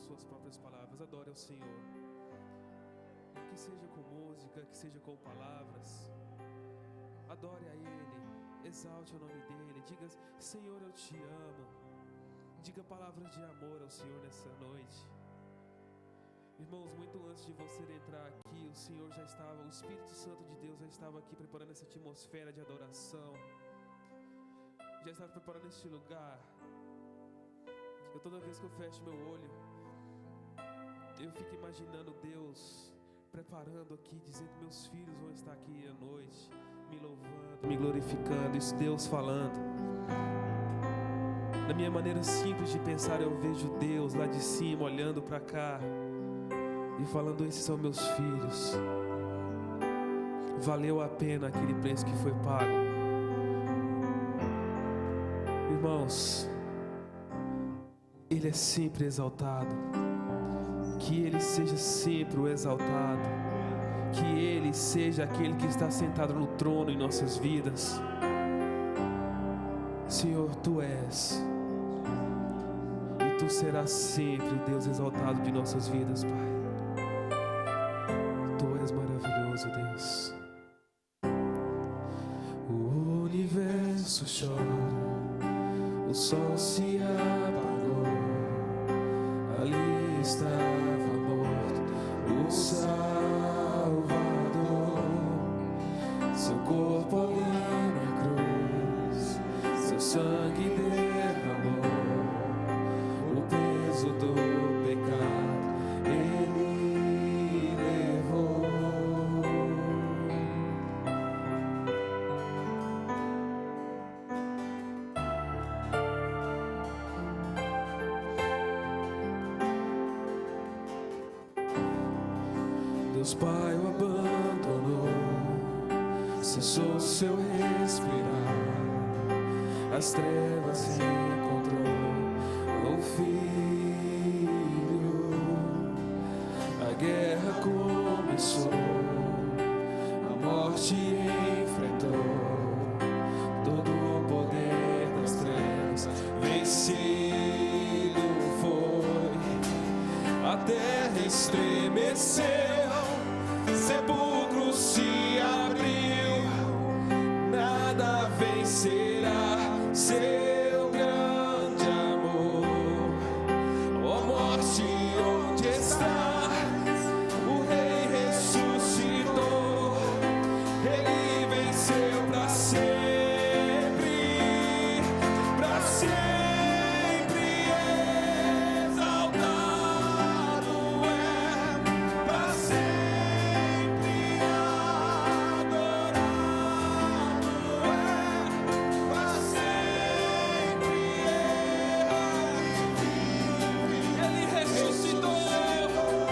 suas próprias palavras. Adore ao Senhor. Que seja com música, que seja com palavras. Adore a Ele, exalte o nome dEle. Diga: Senhor, eu te amo. Diga palavras de amor ao Senhor nessa noite. Irmãos, muito antes de você entrar aqui, o Senhor já estava, o Espírito Santo de Deus já estava aqui preparando essa atmosfera de adoração. Já estava preparando este lugar. Toda vez que eu fecho meu olho, eu fico imaginando Deus preparando aqui, dizendo: meus filhos vão estar aqui à noite, me louvando, me glorificando. Isso Deus falando. Na minha maneira simples de pensar, eu vejo Deus lá de cima olhando para cá e falando: esses são meus filhos. Valeu a pena aquele preço que foi pago. Irmãos, Ele é sempre exaltado. Que Ele seja sempre o exaltado. Que Ele seja aquele que está sentado no trono em nossas vidas. Senhor, Tu és, e Tu serás sempre o Deus exaltado de nossas vidas, Pai. Tu és maravilhoso, Deus. O universo chora, o sol se apagou, ali estava morto o Salvador, seu corpo ali na cruz, seu sangue derramou, o peso do pecado Ele levou. Deus Pai o abandonou, cessou seu respirar, as trevas se encontrou o Filho, a guerra começou, a morte enfrentou, todo o poder das trevas vencido foi, a terra estremeceu, sepulcro se abriu, nada vencerá seu grande amor. Ó morte, onde está? O Rei ressuscitou, Ele venceu para sempre, para sempre. Ressuscitou.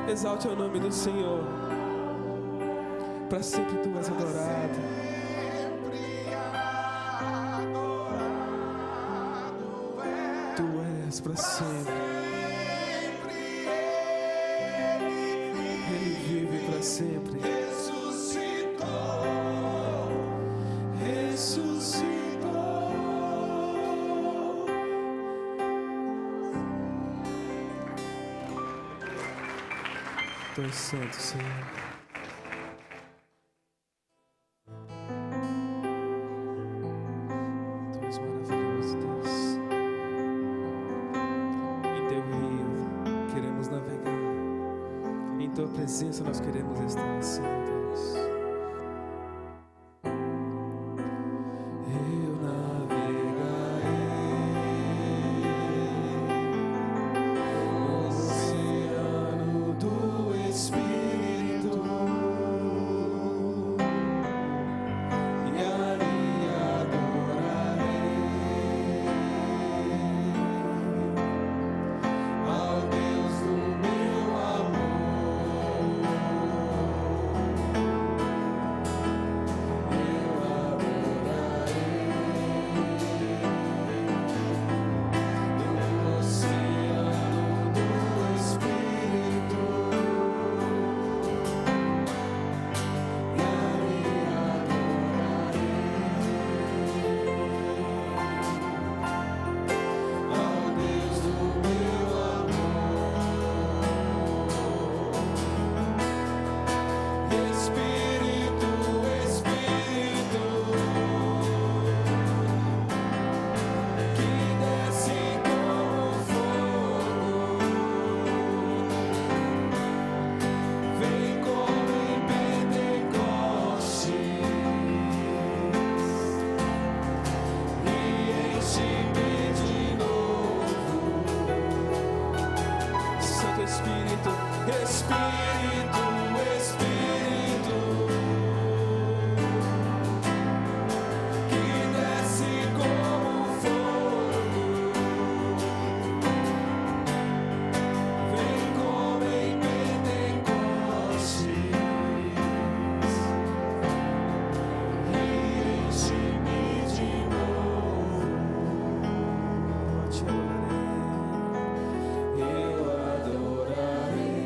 Exalte o nome do Senhor. Para sempre tu és adorado. Tu és para sempre. Ele vive para sempre. Tu és santo, Senhor. Tu és maravilhoso, Deus. Em Teu rio queremos navegar. Em Tua presença nós queremos estar, Senhor Deus. Eu navegarei no oceano do Espírito, e ali adorarei ao Deus do meu amor. Eu adorarei no oceano do Espírito, e ali adorarei ao Deus do meu amor. Espírito, Espírito, que desce como fogo, vem como em Pentecostes e enche-me de novo. Santo Espírito, Espírito, Espírito, que desce como fogo, vem como em Pentecostes e enche-me de novo. Eu te adorarei, eu adorarei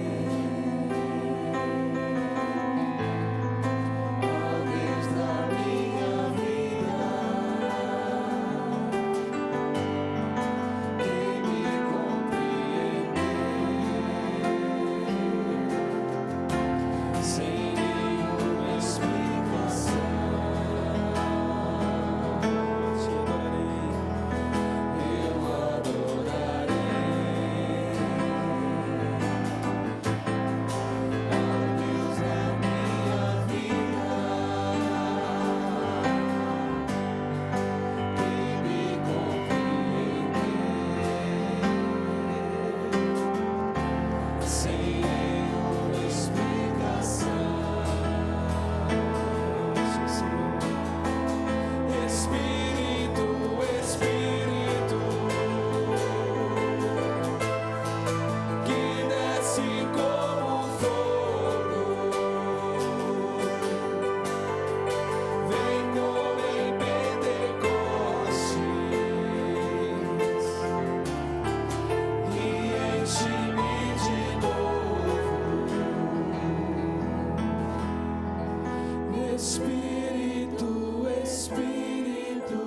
Espírito, Espírito,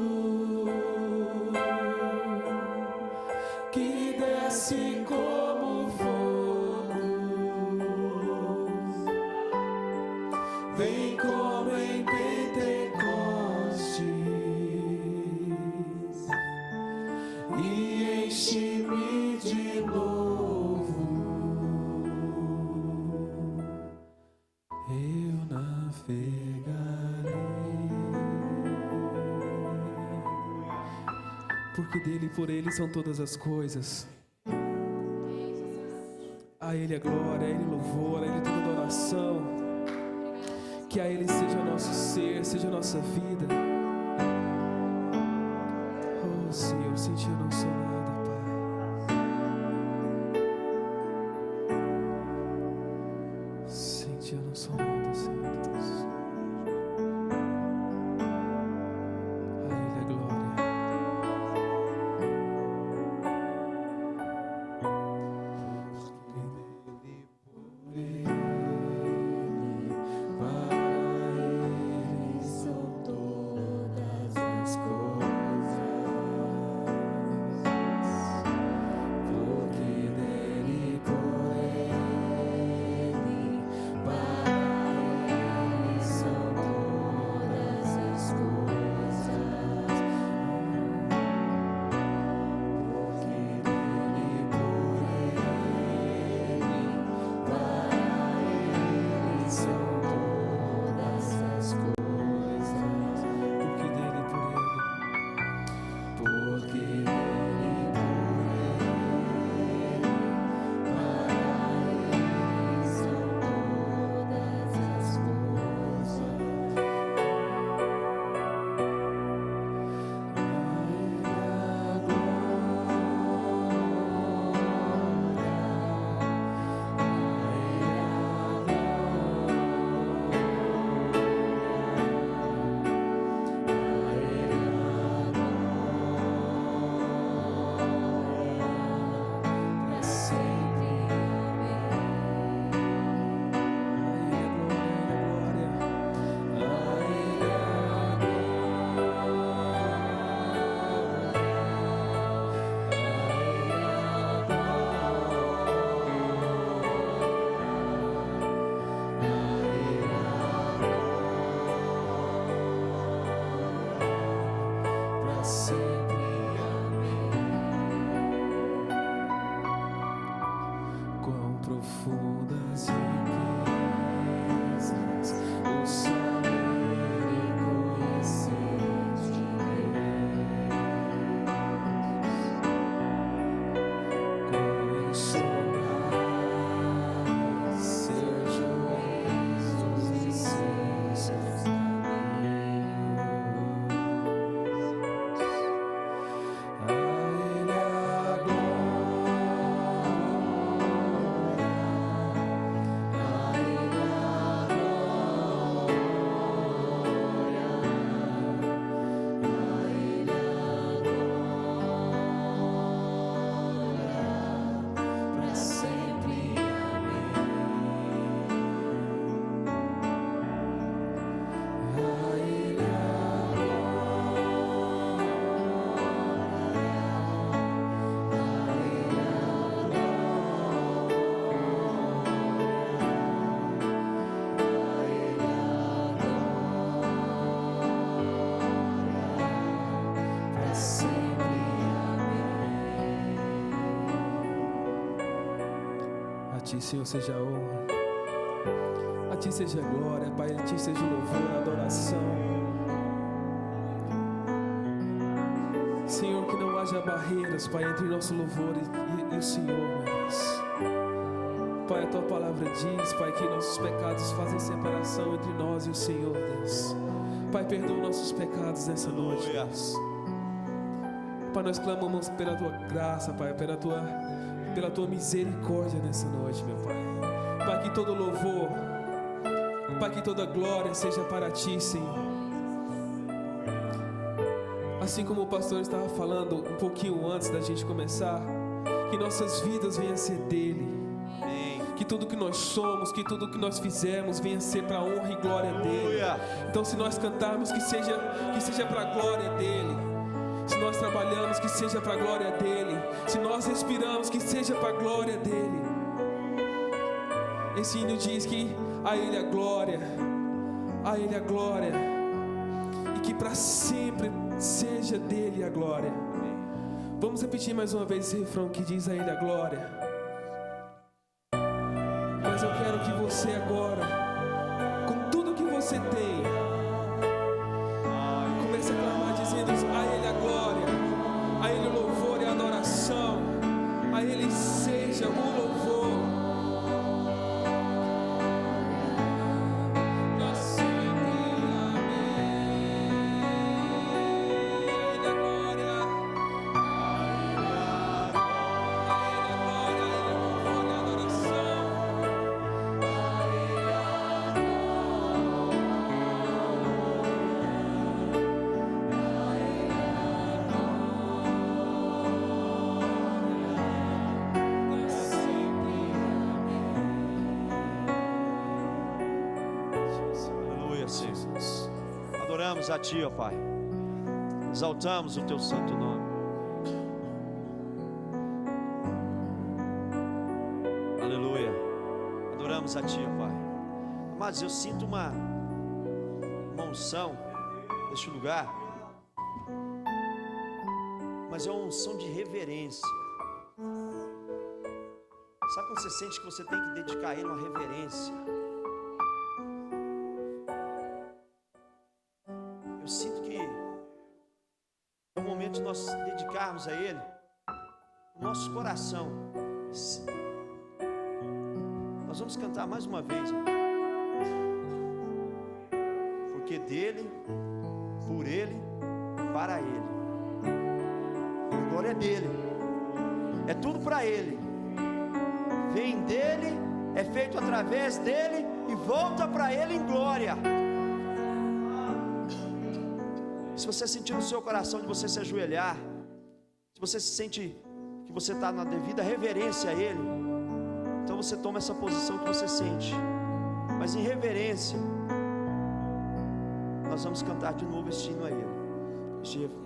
que desce como fogo, vem como em Pentecostes e enche-me de novo. Eu navegarei, porque dele e por ele são todas as coisas. A ele a glória, a ele louvor, a ele toda adoração. Que a ele seja nosso ser, seja nossa vida. Oh Senhor, sem ti eu não sou nada, Pai. Sem ti eu não sou nada, Senhor Deus. A ele a glória. Profundas riquezas, o saber e conhecer de Deus, como insondáveis seus juízos e seus caminhos. A ele a A ti, Senhor, seja a honra, a ti seja a glória, Pai, a ti seja o louvor, a adoração. Senhor, que não haja barreiras, Pai, entre nosso louvor e o Senhor, meu Deus. Pai, a tua palavra diz, Pai, que nossos pecados fazem separação entre nós e o Senhor, Deus. Pai, perdoa nossos pecados nessa noite, Deus. Pai, nós clamamos pela tua graça, Pai, pela tua misericórdia nessa noite, meu Pai. Pai, que todo louvor, Pai, que toda glória seja para ti, Senhor. Assim como o pastor estava falando um pouquinho antes da gente começar, que nossas vidas venham a ser dele. que tudo que nós somos, que tudo que nós fizemos venha ser para a honra e glória dele. Então, se nós cantarmos, que seja para a glória dele. Se nós trabalhamos, que seja para a glória dele. Se nós respiramos, que seja para a glória dele. Esse hino diz que a ele a glória, a ele a glória, e que para sempre seja dele a glória. Vamos repetir mais uma vez esse refrão que diz a ele a glória. Mas eu quero que você agora, com tudo que você tem, comece a clamar dizendo a ele a glória, a ele o louvor e a adoração, a ele seja o louvor. Adoramos a Ti, ó Pai, exaltamos o Teu santo nome. Aleluia, adoramos a Ti, ó Pai. Mas eu sinto uma unção neste lugar, mas é uma unção de reverência. Sabe quando você sente que você tem que dedicar a Ele uma reverência? Eu sinto que é o momento de nós dedicarmos a Ele o nosso coração. Nós vamos cantar mais uma vez, porque dele, por Ele, para Ele. A glória é dele, é tudo para Ele. Vem dele, é feito através dele e volta para Ele em glória. Se você sentir no seu coração de você se ajoelhar, se você se sente que você está na devida reverência a Ele, então você toma essa posição que você sente. Mas em reverência, nós vamos cantar de novo este hino a Ele. Este refrão.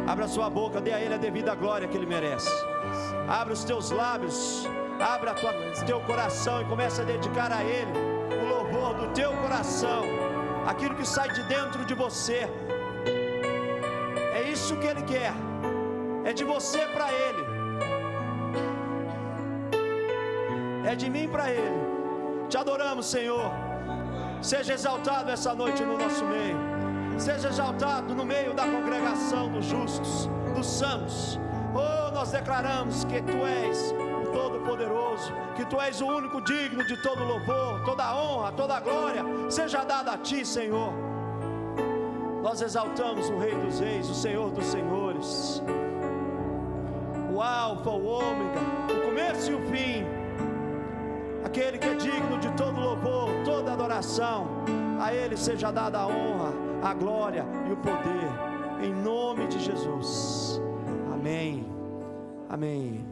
Abra sua boca, dê a Ele a devida glória que Ele merece. Abra os teus lábios, abra teu coração e comece a dedicar a Ele o louvor do teu coração, aquilo que sai de dentro de você. É isso que Ele quer, é de você para Ele, é de mim para Ele. Te adoramos, Senhor. Seja exaltado essa noite no nosso meio. Seja exaltado no meio da congregação dos justos, dos santos. Oh, nós declaramos que Tu és o Todo-Poderoso, que Tu és o único digno de todo louvor, toda honra, toda glória seja dada a Ti, Senhor. Nós exaltamos o Rei dos Reis, o Senhor dos Senhores. o Alfa, o Ômega, o começo e o fim, aquele que é digno de todo louvor, toda adoração. A Ele seja dada a honra, a glória e o poder, em nome de Jesus. Amém, amém,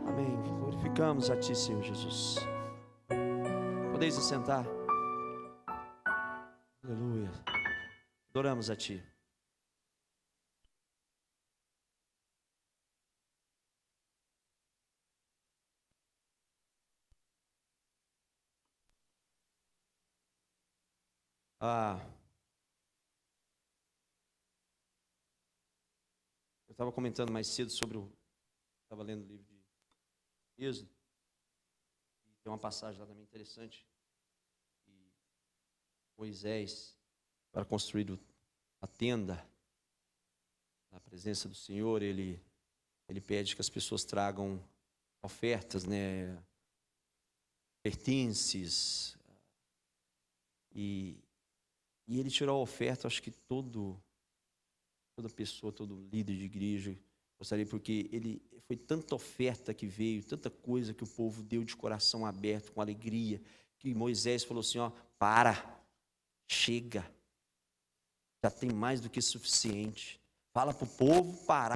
amém. Glorificamos a Ti, Senhor Jesus. Podeis assentar. Aleluia. Adoramos a Ti. Eu estava comentando mais cedo sobre estava lendo o livro de Êxodo. Tem uma passagem lá também interessante. Moisés, para construir a tenda, na presença do Senhor, ele pede que as pessoas tragam ofertas, né, pertences, e ele tirou a oferta. Acho que toda pessoa, todo líder de igreja gostaria, porque foi tanta oferta que veio, tanta coisa que o povo deu de coração aberto, com alegria, que Moisés falou assim: ó, chega, já tem mais do que suficiente. Fala para o povo parar.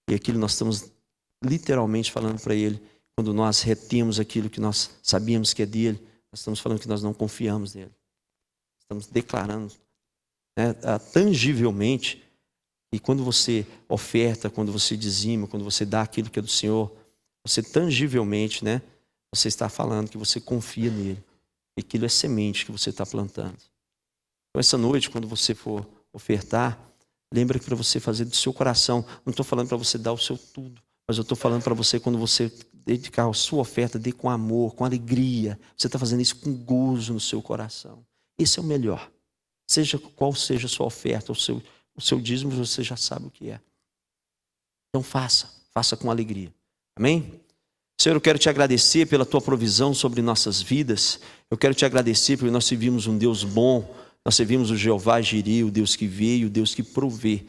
E aquilo nós estamos literalmente falando para Ele. Quando nós retemos aquilo que nós sabíamos que é dele, nós estamos falando que nós não confiamos nele. Estamos declarando, né, tangivelmente, e quando você oferta, quando você dizima, quando você dá aquilo que é do Senhor, você tangivelmente, né, você está falando que você confia nele. E aquilo é semente que você está plantando. Então, essa noite, quando você for ofertar, lembra que para você fazer do seu coração, não estou falando para você dar o seu tudo, mas eu estou falando para você, quando você dedicar a sua oferta, dê com amor, com alegria. Você está fazendo isso com gozo no seu coração. Esse é o melhor. Seja qual seja a sua oferta, o seu dízimo, você já sabe o que é. Então faça com alegria. Amém? Senhor, eu quero te agradecer pela tua provisão sobre nossas vidas. Eu quero te agradecer porque nós servimos um Deus bom. Nós servimos o Jeová Jireh, o Deus que veio, o Deus que provê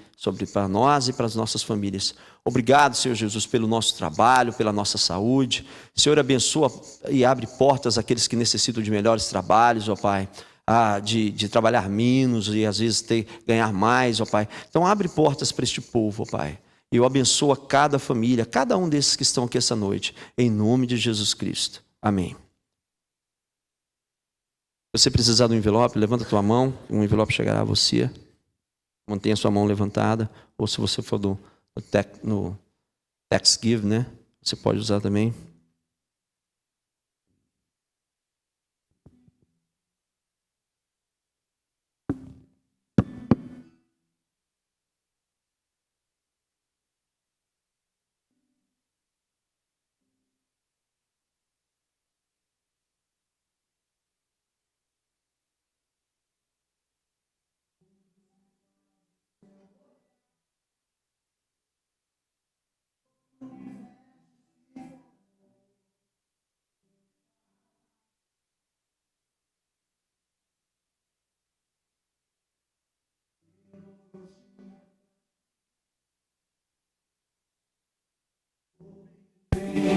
para nós e para as nossas famílias. Obrigado, Senhor Jesus, pelo nosso trabalho, pela nossa saúde. Senhor, abençoa e abre portas àqueles que necessitam de melhores trabalhos, ó Pai. De trabalhar menos e às vezes ganhar mais, ó Pai. Então abre portas para este povo, ó Pai. E eu abençoo cada família, cada um desses que estão aqui essa noite, em nome de Jesus Cristo. Amém. Se você precisar do envelope, levanta a tua mão, um envelope chegará a você. Mantenha a sua mão levantada. Ou se você for no Tax Give, né? Você pode usar também.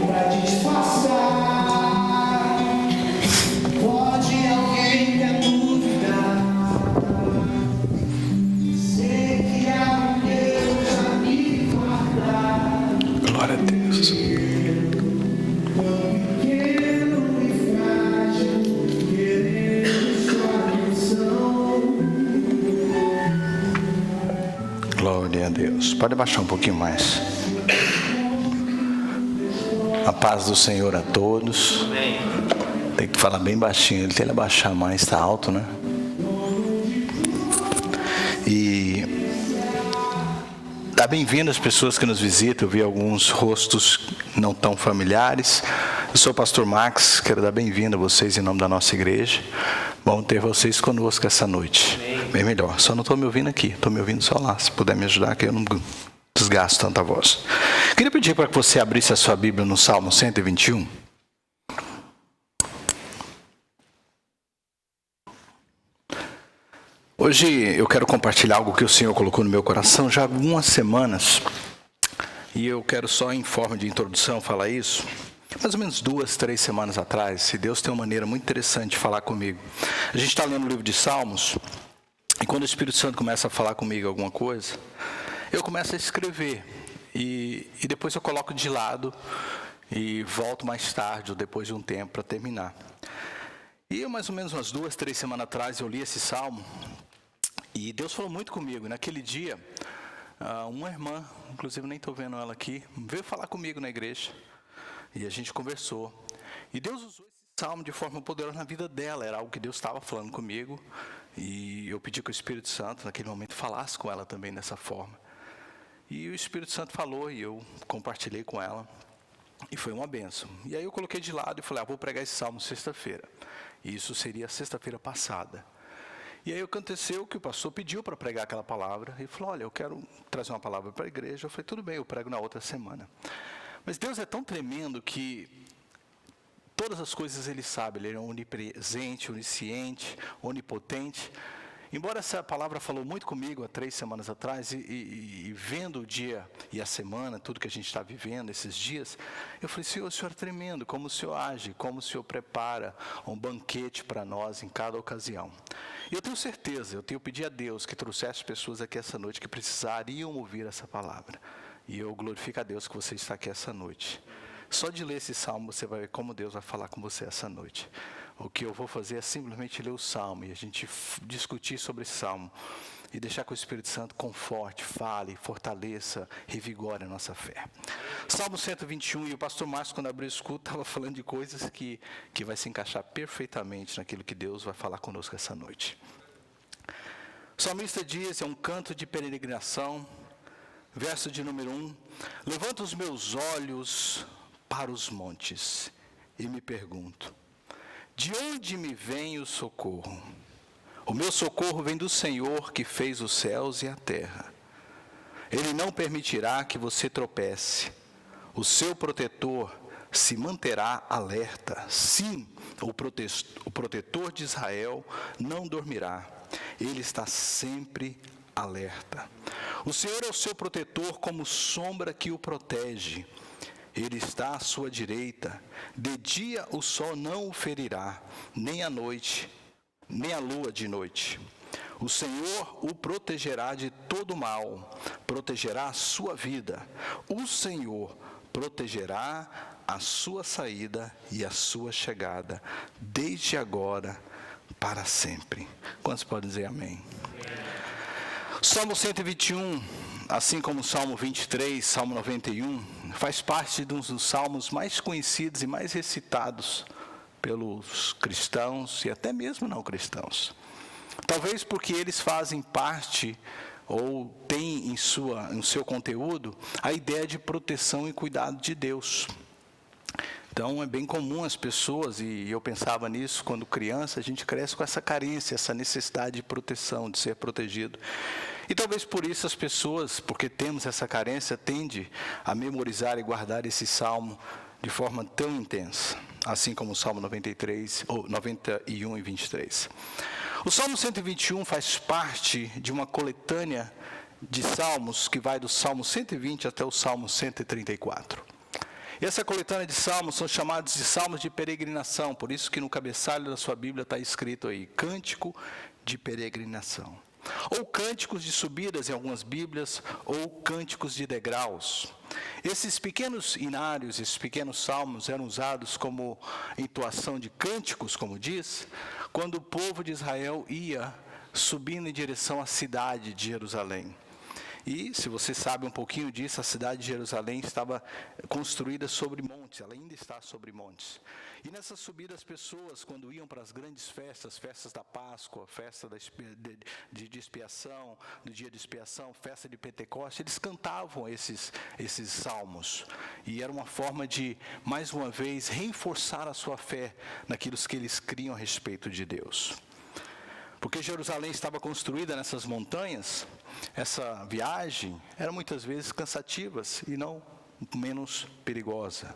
Pra disfarçar, pode alguém me duvidar. Sei que há um Deus a me guardar. Glória a Deus. Pequeno e frágil, querendo sua atenção. Glória a Deus. Pode baixar um pouquinho mais. A paz do Senhor a todos. Amém. Tem que falar bem baixinho. Ele tem que abaixar mais, está alto, né? E dar bem-vindo às pessoas que nos visitam. Eu vi alguns rostos não tão familiares. Eu sou o pastor Max, quero dar bem-vindo a vocês em nome da nossa igreja. Bom ter vocês conosco essa noite. Bem melhor, só não estou me ouvindo aqui, estou me ouvindo só lá. Se puder me ajudar, que eu não desgasto tanta voz. Queria pedir para que você abrisse a sua Bíblia no Salmo 121. Hoje eu quero compartilhar algo que o Senhor colocou no meu coração já há algumas semanas. E eu quero só em forma de introdução falar isso. Mais ou menos 2, 3 semanas atrás, e Deus tem uma maneira muito interessante de falar comigo. A gente está lendo o livro de Salmos, e quando o Espírito Santo começa a falar comigo alguma coisa, eu começo a escrever. E depois eu coloco de lado e volto mais tarde, ou depois de um tempo, para terminar. E eu, mais ou menos umas 2, 3 semanas atrás, eu li esse Salmo. E Deus falou muito comigo. Naquele dia, uma irmã, inclusive nem estou vendo ela aqui, veio falar comigo na igreja. E a gente conversou. E Deus usou esse salmo de forma poderosa na vida dela. Era algo que Deus estava falando comigo. E eu pedi que o Espírito Santo, naquele momento, falasse com ela também dessa forma. E o Espírito Santo falou e eu compartilhei com ela. E foi uma bênção. E aí eu coloquei de lado e falei, vou pregar esse salmo sexta-feira. E isso seria sexta-feira passada. E aí aconteceu que o pastor pediu para pregar aquela palavra. E falou, olha, eu quero trazer uma palavra para a igreja. Eu falei, tudo bem, eu prego na outra semana. Mas Deus é tão tremendo que todas as coisas Ele sabe. Ele é onipresente, onisciente, onipotente. Embora essa palavra falou muito comigo há 3 semanas atrás, e vendo o dia e a semana, tudo que a gente está vivendo esses dias, eu falei, Senhor, o Senhor é tremendo, como o Senhor age, como o Senhor prepara um banquete para nós em cada ocasião. E eu tenho certeza, eu tenho pedido a Deus que trouxesse pessoas aqui essa noite que precisariam ouvir essa palavra. E eu glorifico a Deus que você está aqui essa noite. Só de ler esse salmo, você vai ver como Deus vai falar com você essa noite. O que eu vou fazer é simplesmente ler o salmo e a gente discutir sobre esse salmo. E deixar que o Espírito Santo conforte, fale, fortaleça, revigore a nossa fé. Salmo 121, e o pastor Márcio, quando abriu o escudo, estava falando de coisas que vai se encaixar perfeitamente naquilo que Deus vai falar conosco essa noite. O salmista diz, é um canto de peregrinação. Verso de número 1, levanto os meus olhos para os montes e me pergunto, de onde me vem o socorro? O meu socorro vem do Senhor que fez os céus e a terra. Ele não permitirá que você tropece. O seu protetor se manterá alerta. Sim, o protetor de Israel não dormirá. Ele está sempre alerta. O Senhor é o seu protetor como sombra que o protege. Ele está à sua direita. De dia o sol não o ferirá, nem a noite, nem a lua de noite. O Senhor o protegerá de todo mal, protegerá a sua vida. O Senhor protegerá a sua saída e a sua chegada, desde agora para sempre. Quantos podem dizer amém? Salmo 121, assim como o Salmo 23, Salmo 91, faz parte de um dos salmos mais conhecidos e mais recitados pelos cristãos e até mesmo não cristãos. Talvez porque eles fazem parte ou têm em seu conteúdo a ideia de proteção e cuidado de Deus. Então é bem comum as pessoas, e eu pensava nisso quando criança, a gente cresce com essa carência, essa necessidade de proteção, de ser protegido. E talvez por isso as pessoas, porque temos essa carência, tendem a memorizar e guardar esse salmo de forma tão intensa, assim como o Salmo 93, ou 91 e 23. O Salmo 121 faz parte de uma coletânea de salmos que vai do Salmo 120 até o Salmo 134. E essa coletânea de salmos são chamados de salmos de peregrinação, por isso que no cabeçalho da sua Bíblia está escrito aí, cântico de peregrinação. Ou cânticos de subidas em algumas Bíblias, ou cânticos de degraus. Esses pequenos inários, esses pequenos salmos eram usados como entoação de cânticos, como diz, quando o povo de Israel ia subindo em direção à cidade de Jerusalém. E, se você sabe um pouquinho disso, a cidade de Jerusalém estava construída sobre montes, ela ainda está sobre montes. E nessa subida, as pessoas, quando iam para as grandes festas, festas da Páscoa, festa de expiação, do dia de expiação, festa de Pentecostes, eles cantavam esses salmos. E era uma forma de, mais uma vez, reforçar a sua fé naquilo que eles criam a respeito de Deus. Porque Jerusalém estava construída nessas montanhas, essa viagem era muitas vezes cansativa e não menos perigosa.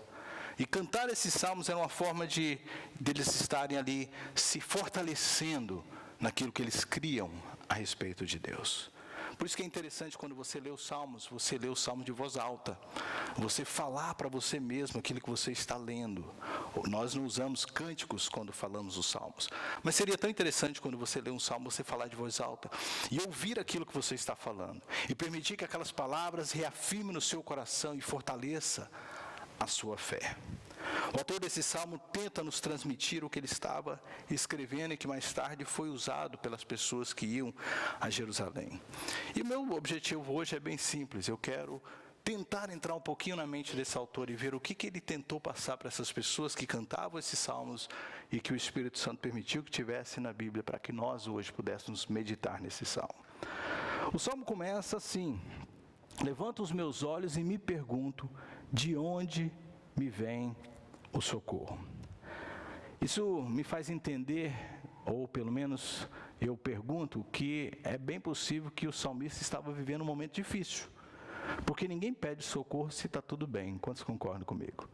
E cantar esses salmos era uma forma de eles estarem ali se fortalecendo naquilo que eles criam a respeito de Deus. Por isso que é interessante quando você lê os salmos de voz alta. Você falar para você mesmo aquilo que você está lendo. Nós não usamos cânticos quando falamos os salmos. Mas seria tão interessante quando você lê um salmo, você falar de voz alta. E ouvir aquilo que você está falando. E permitir que aquelas palavras reafirmem no seu coração e fortaleça a sua fé. O autor desse salmo tenta nos transmitir o que ele estava escrevendo e que mais tarde foi usado pelas pessoas que iam a Jerusalém. E o meu objetivo hoje é bem simples. Eu quero tentar entrar um pouquinho na mente desse autor e ver o que ele tentou passar para essas pessoas que cantavam esses salmos e que o Espírito Santo permitiu que tivesse na Bíblia para que nós hoje pudéssemos meditar nesse salmo. O salmo começa assim: levanto os meus olhos e me pergunto, de onde me vem o socorro? Isso me faz entender, ou pelo menos eu pergunto, que é bem possível que o salmista estava vivendo um momento difícil. Porque ninguém pede socorro se está tudo bem. Quantos concordam comigo?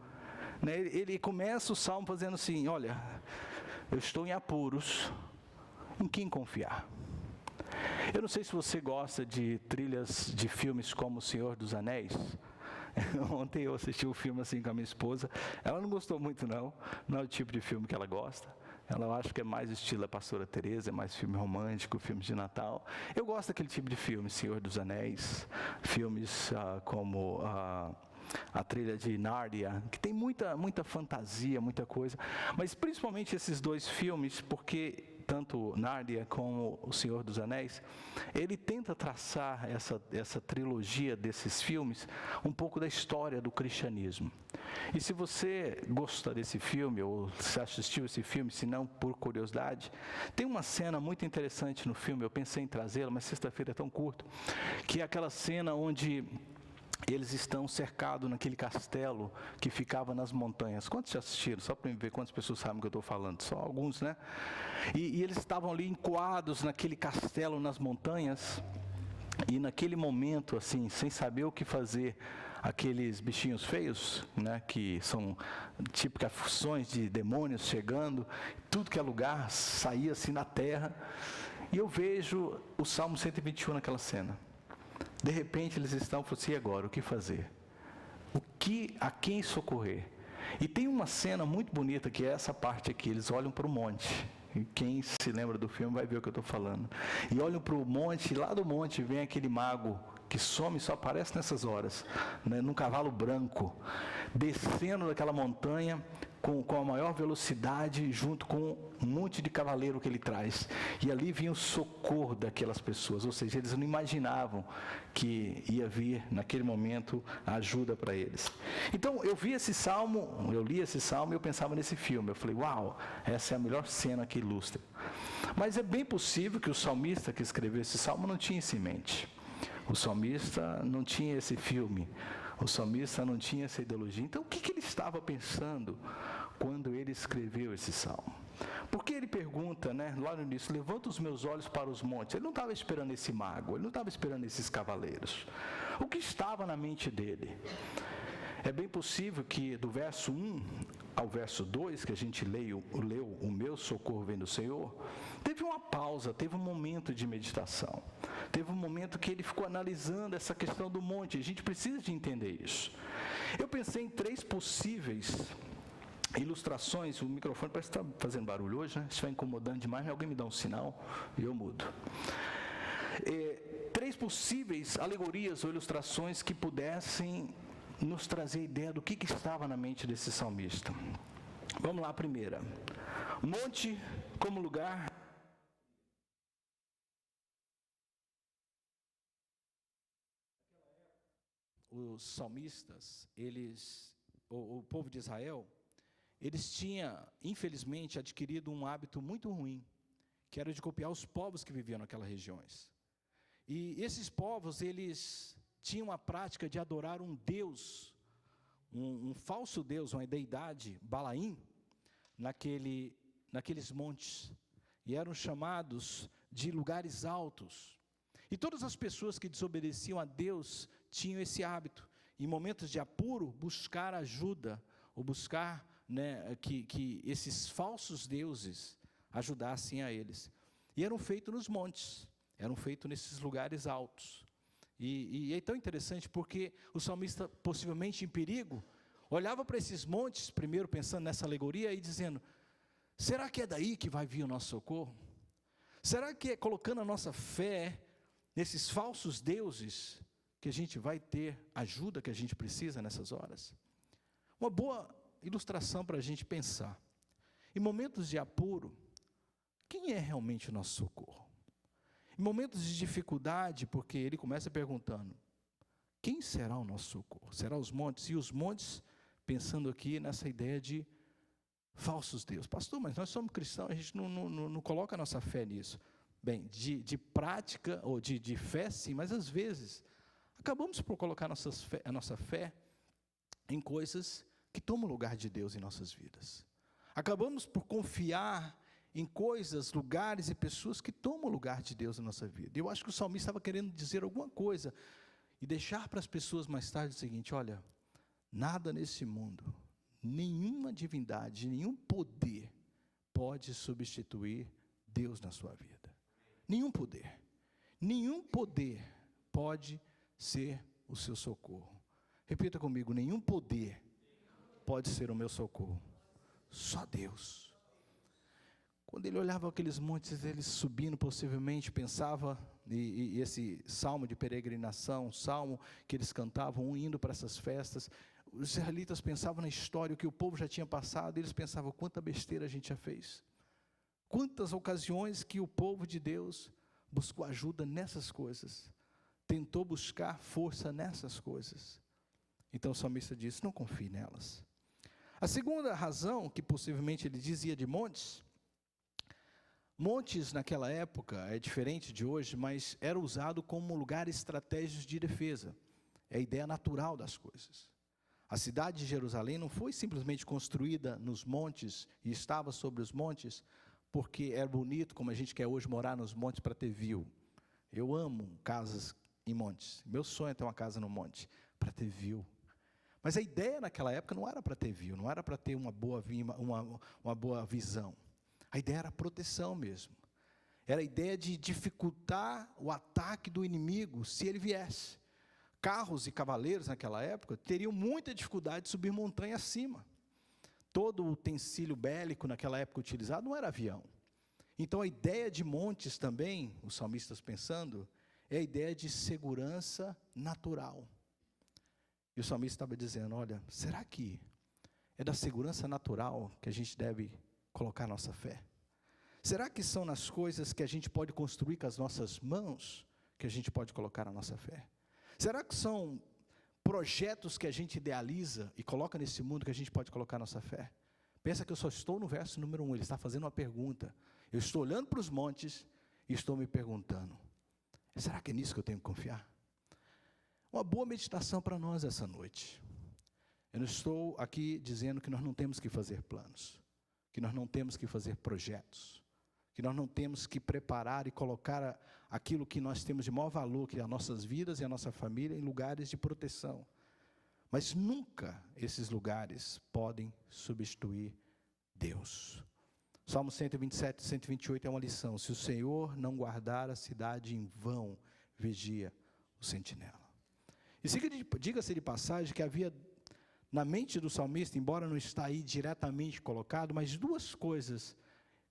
Ele começa o salmo fazendo assim: olha, eu estou em apuros, em quem confiar? Eu não sei se você gosta de trilhas de filmes como O Senhor dos Anéis. Ontem eu assisti um filme assim com a minha esposa. Ela não gostou muito não é o tipo de filme que ela gosta. Ela acha que é mais estilo a Pastora Teresa, é mais filme romântico, filmes de Natal. Eu gosto daquele tipo de filme, Senhor dos Anéis, filmes como a trilha de Nárnia, que tem muita fantasia, muita coisa. Mas principalmente esses dois filmes, porque tanto Nárnia como O Senhor dos Anéis, ele tenta traçar essa trilogia desses filmes, um pouco da história do cristianismo. E se você gosta desse filme, ou se assistiu esse filme, se não por curiosidade, tem uma cena muito interessante no filme, eu pensei em trazê-la, mas sexta-feira é tão curto, que é aquela cena onde eles estão cercados naquele castelo que ficava nas montanhas. Quantos já assistiram? Só para ver quantas pessoas sabem o que eu estou falando. Só alguns, né? E eles estavam ali encoados naquele castelo nas montanhas. E naquele momento, assim, sem saber o que fazer, aqueles bichinhos feios, né, que são típicas funções de demônios chegando, tudo que é lugar, saía assim na terra. E eu vejo o Salmo 121 naquela cena. De repente eles estão falando assim: e agora, o que fazer? A quem socorrer? E tem uma cena muito bonita que é essa parte aqui, eles olham para o monte. E quem se lembra do filme vai ver o que eu estou falando. E olham para o monte, e lá do monte vem aquele mago que some e só aparece nessas horas, né, num cavalo branco, descendo daquela montanha com a maior velocidade, junto com um monte de cavaleiro que ele traz. E ali vinha o socorro daquelas pessoas, ou seja, eles não imaginavam que ia vir naquele momento a ajuda para eles. Então eu li esse salmo e eu pensava nesse filme. Eu falei: uau, essa é a melhor cena que ilustra. Mas é bem possível que o salmista que escreveu esse salmo não tinha isso em mente. O salmista não tinha esse filme. O salmista não tinha essa ideologia. Então, o que ele estava pensando quando ele escreveu esse salmo? Porque ele pergunta, né, lá no início: levanta os meus olhos para os montes. Ele não estava esperando esse mago, ele não estava esperando esses cavaleiros. O que estava na mente dele? É bem possível que do verso 1 ao verso 2, que a gente leu o meu socorro vem do Senhor, teve uma pausa, teve um momento de meditação. Teve um momento que ele ficou analisando essa questão do monte. A gente precisa de entender isso. Eu pensei em 3 possíveis ilustrações. O microfone parece que está fazendo barulho hoje, né? Se estiver incomodando demais, alguém me dá um sinal e eu mudo. 3 possíveis alegorias ou ilustrações que pudessem nos trazer a ideia do que estava na mente desse salmista. Vamos lá, a primeira. Monte como lugar os salmistas, o povo de Israel, eles tinham, infelizmente, adquirido um hábito muito ruim, que era de copiar os povos que viviam naquelas regiões. E esses povos, eles tinham a prática de adorar um deus, um falso deus, uma deidade, Balaim, naqueles montes, e eram chamados de lugares altos. E todas as pessoas que desobedeciam a Deus tinham esse hábito, em momentos de apuro, buscar ajuda, ou buscar, que esses falsos deuses ajudassem a eles. E eram feitos nos montes, eram feitos nesses lugares altos. E é tão interessante porque o salmista, possivelmente em perigo, olhava para esses montes, primeiro pensando nessa alegoria, e dizendo: será que é daí que vai vir o nosso socorro? Será que é colocando a nossa fé nesses falsos deuses que a gente vai ter a ajuda que a gente precisa nessas horas? Uma boa ilustração para a gente pensar. Em momentos de apuro, quem é realmente o nosso socorro? Em momentos de dificuldade, porque ele começa perguntando: quem será o nosso socorro? Será os montes? E os montes, pensando aqui nessa ideia de falsos deuses. Pastor, mas nós somos cristãos, a gente não coloca a nossa fé nisso. Bem, de prática, ou de fé sim, mas às vezes acabamos por colocar a nossa fé em coisas que tomam o lugar de Deus em nossas vidas. Acabamos por confiar em coisas, lugares e pessoas que tomam o lugar de Deus na nossa vida. Eu acho que o salmista estava querendo dizer alguma coisa e deixar para as pessoas mais tarde o seguinte: olha, nada nesse mundo, nenhuma divindade, nenhum poder pode substituir Deus na sua vida. Nenhum poder pode ser o seu socorro. Repita comigo: nenhum poder pode ser o meu socorro, só Deus. Quando ele olhava aqueles montes, eles subindo, possivelmente pensava, e esse salmo de peregrinação, salmo que eles cantavam, indo para essas festas, os israelitas pensavam na história, o que o povo já tinha passado, e eles pensavam: quanta besteira a gente já fez. Quantas ocasiões que o povo de Deus buscou ajuda nessas coisas, tentou buscar força nessas coisas. Então o salmista disse: não confie nelas. A segunda razão que possivelmente ele dizia de montes naquela época é diferente de hoje, mas era usado como lugar estratégico de defesa. É a ideia natural das coisas. A cidade de Jerusalém não foi simplesmente construída nos montes e estava sobre os montes porque era bonito, como a gente quer hoje morar nos montes para ter view. Eu amo casas em montes. Meu sonho é ter uma casa no monte para ter view. Mas a ideia naquela época não era para ter view, não era para ter uma boa visão. A ideia era proteção mesmo. Era a ideia de dificultar o ataque do inimigo se ele viesse. Carros e cavaleiros naquela época teriam muita dificuldade de subir montanha acima. Todo o utensílio bélico naquela época utilizado não era avião. Então a ideia de montes também, os salmistas pensando, é a ideia de segurança natural. E o salmista estava dizendo: olha, será que é da segurança natural que a gente deve colocar nossa fé? Será que são nas coisas que a gente pode construir com as nossas mãos que a gente pode colocar a nossa fé? Será que são projetos que a gente idealiza e coloca nesse mundo que a gente pode colocar a nossa fé? Pensa que eu só estou no verso número 1, ele está fazendo uma pergunta. Eu estou olhando para os montes e estou me perguntando: será que é nisso que eu tenho que confiar? Uma boa meditação para nós essa noite. Eu não estou aqui dizendo que nós não temos que fazer planos, que nós não temos que fazer projetos, que nós não temos que preparar e colocar aquilo que nós temos de maior valor, que é as nossas vidas e a nossa família, em lugares de proteção. Mas nunca esses lugares podem substituir Deus. Salmo 127, 128 é uma lição: se o Senhor não guardar a cidade, em vão vigia o sentinela. E diga-se de passagem que havia na mente do salmista, embora não está aí diretamente colocado, mas duas coisas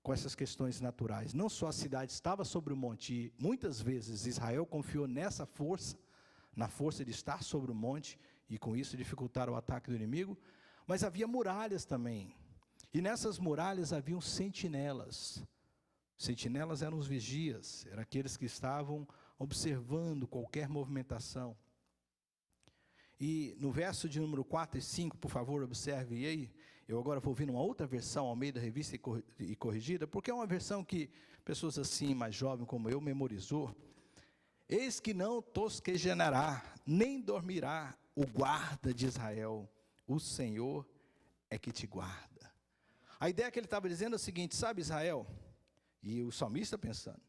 com essas questões naturais. Não só a cidade estava sobre o monte, e muitas vezes Israel confiou nessa força, na força de estar sobre o monte, e com isso dificultar o ataque do inimigo, mas havia muralhas também. E nessas muralhas haviam sentinelas. Sentinelas eram os vigias, eram aqueles que estavam observando qualquer movimentação. E no verso de número 4 e 5, por favor, observe aí. Eu agora vou vir numa outra versão, Almeida Revista e Corrigida, porque é uma versão que pessoas assim, mais jovens como eu, memorizou. Eis que não tosquejará, nem dormirá o guarda de Israel. O Senhor é que te guarda. A ideia que ele estava dizendo é o seguinte, sabe, Israel? E o salmista pensando,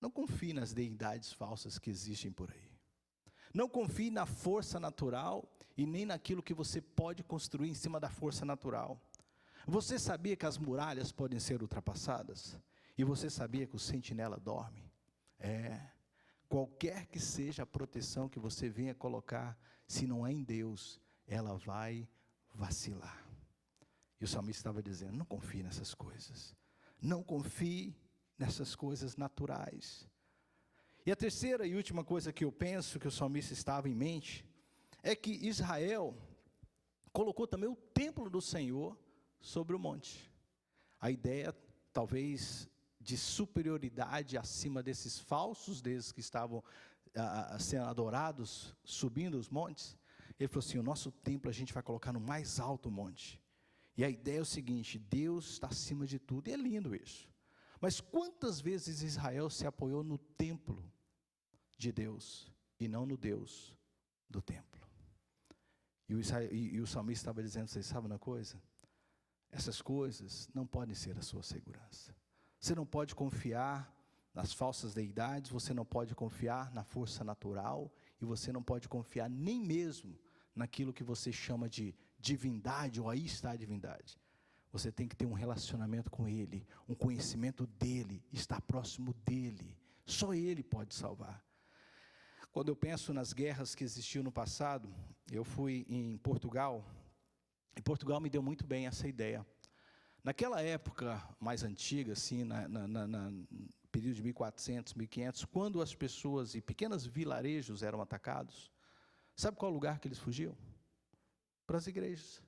não confie nas deidades falsas que existem por aí. Não confie na força natural e nem naquilo que você pode construir em cima da força natural. Você sabia que as muralhas podem ser ultrapassadas? E você sabia que o sentinela dorme? Qualquer que seja a proteção que você venha colocar, se não é em Deus, ela vai vacilar. E o salmista estava dizendo, não confie nessas coisas. Não confie nessas coisas naturais. E a terceira e última coisa que eu penso que o salmista estava em mente, é que Israel colocou também o templo do Senhor sobre o monte. A ideia, talvez, de superioridade acima desses falsos deuses que estavam sendo adorados, subindo os montes. Ele falou assim, o nosso templo a gente vai colocar no mais alto monte. E a ideia é o seguinte, Deus está acima de tudo, e é lindo isso. Mas quantas vezes Israel se apoiou no templo de Deus, e não no Deus do templo? E o salmista estava dizendo, vocês sabem uma coisa? Essas coisas não podem ser a sua segurança. Você não pode confiar nas falsas deidades, você não pode confiar na força natural, e você não pode confiar nem mesmo naquilo que você chama de divindade, ou aí está a divindade. Você tem que ter um relacionamento com Ele, um conhecimento dEle, estar próximo dEle. Só Ele pode salvar. Quando eu penso nas guerras que existiam no passado, eu fui em Portugal, e Portugal me deu muito bem essa ideia. Naquela época mais antiga, assim, no período de 1400, 1500, quando as pessoas e pequenos vilarejos eram atacados, sabe qual lugar que eles fugiam? Para as igrejas.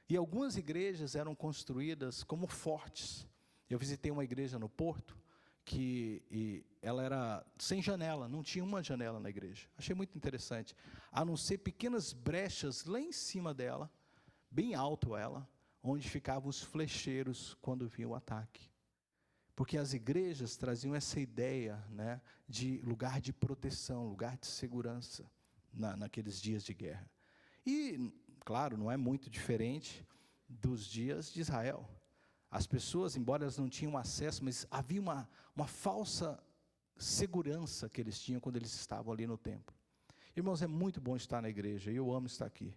E algumas igrejas eram construídas como fortes. Eu visitei uma igreja no Porto, que ela era sem janela, não tinha uma janela na igreja. Achei muito interessante. A não ser pequenas brechas lá em cima dela, bem alto ela, onde ficavam os flecheiros quando vinha o ataque. Porque as igrejas traziam essa ideia, né, de lugar de proteção, lugar de segurança, naqueles dias de guerra. E, claro, não é muito diferente dos dias de Israel. As pessoas, embora elas não tinham acesso, mas havia uma falsa segurança que eles tinham quando eles estavam ali no templo. Irmãos, é muito bom estar na igreja, e eu amo estar aqui.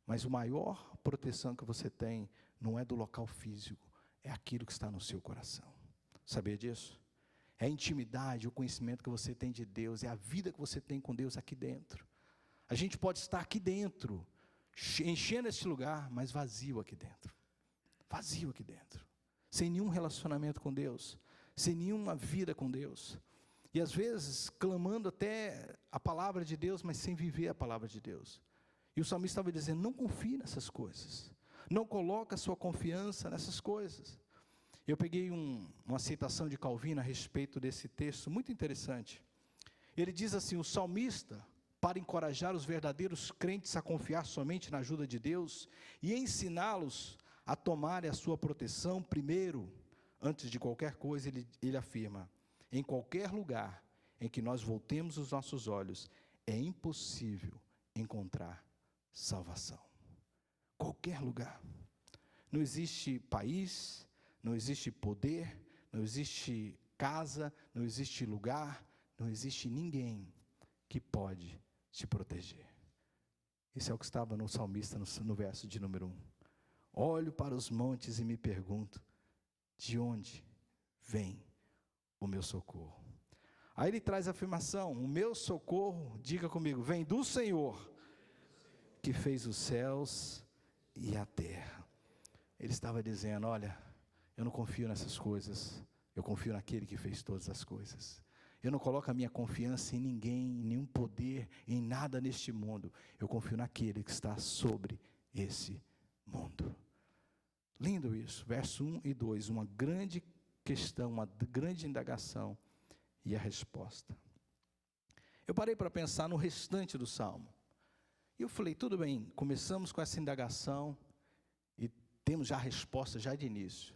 Mas a maior proteção que você tem não é do local físico, é aquilo que está no seu coração. Sabia disso? É a intimidade, o conhecimento que você tem de Deus, é a vida que você tem com Deus aqui dentro. A gente pode estar aqui dentro, enchendo este lugar, mas vazio aqui dentro. Vazio aqui dentro. Sem nenhum relacionamento com Deus, sem nenhuma vida com Deus. E às vezes clamando até a palavra de Deus, mas sem viver a palavra de Deus. E o salmista estava dizendo, não confie nessas coisas. Não coloque a sua confiança nessas coisas. Eu peguei uma citação de Calvino a respeito desse texto, muito interessante. Ele diz assim, o salmista, para encorajar os verdadeiros crentes a confiar somente na ajuda de Deus e ensiná-los a tomarem a sua proteção primeiro, antes de qualquer coisa, ele afirma, em qualquer lugar em que nós voltemos os nossos olhos, é impossível encontrar salvação. Qualquer lugar. Não existe país, não existe poder, não existe casa, não existe lugar, não existe ninguém que pode te proteger. Esse é o que estava no salmista no verso de número 1. Olho para os montes e me pergunto, de onde vem o meu socorro? Aí ele traz a afirmação, o meu socorro, diga comigo, vem do Senhor, que fez os céus e a terra. Ele estava dizendo, olha, eu não confio nessas coisas, eu confio naquele que fez todas as coisas. Eu não coloco a minha confiança em ninguém, em nenhum poder, em nada neste mundo. Eu confio naquele que está sobre esse mundo. Lindo isso, verso 1 e 2, uma grande questão, uma grande indagação e a resposta. Eu parei para pensar no restante do Salmo. E eu falei, tudo bem, começamos com essa indagação e temos já a resposta já de início.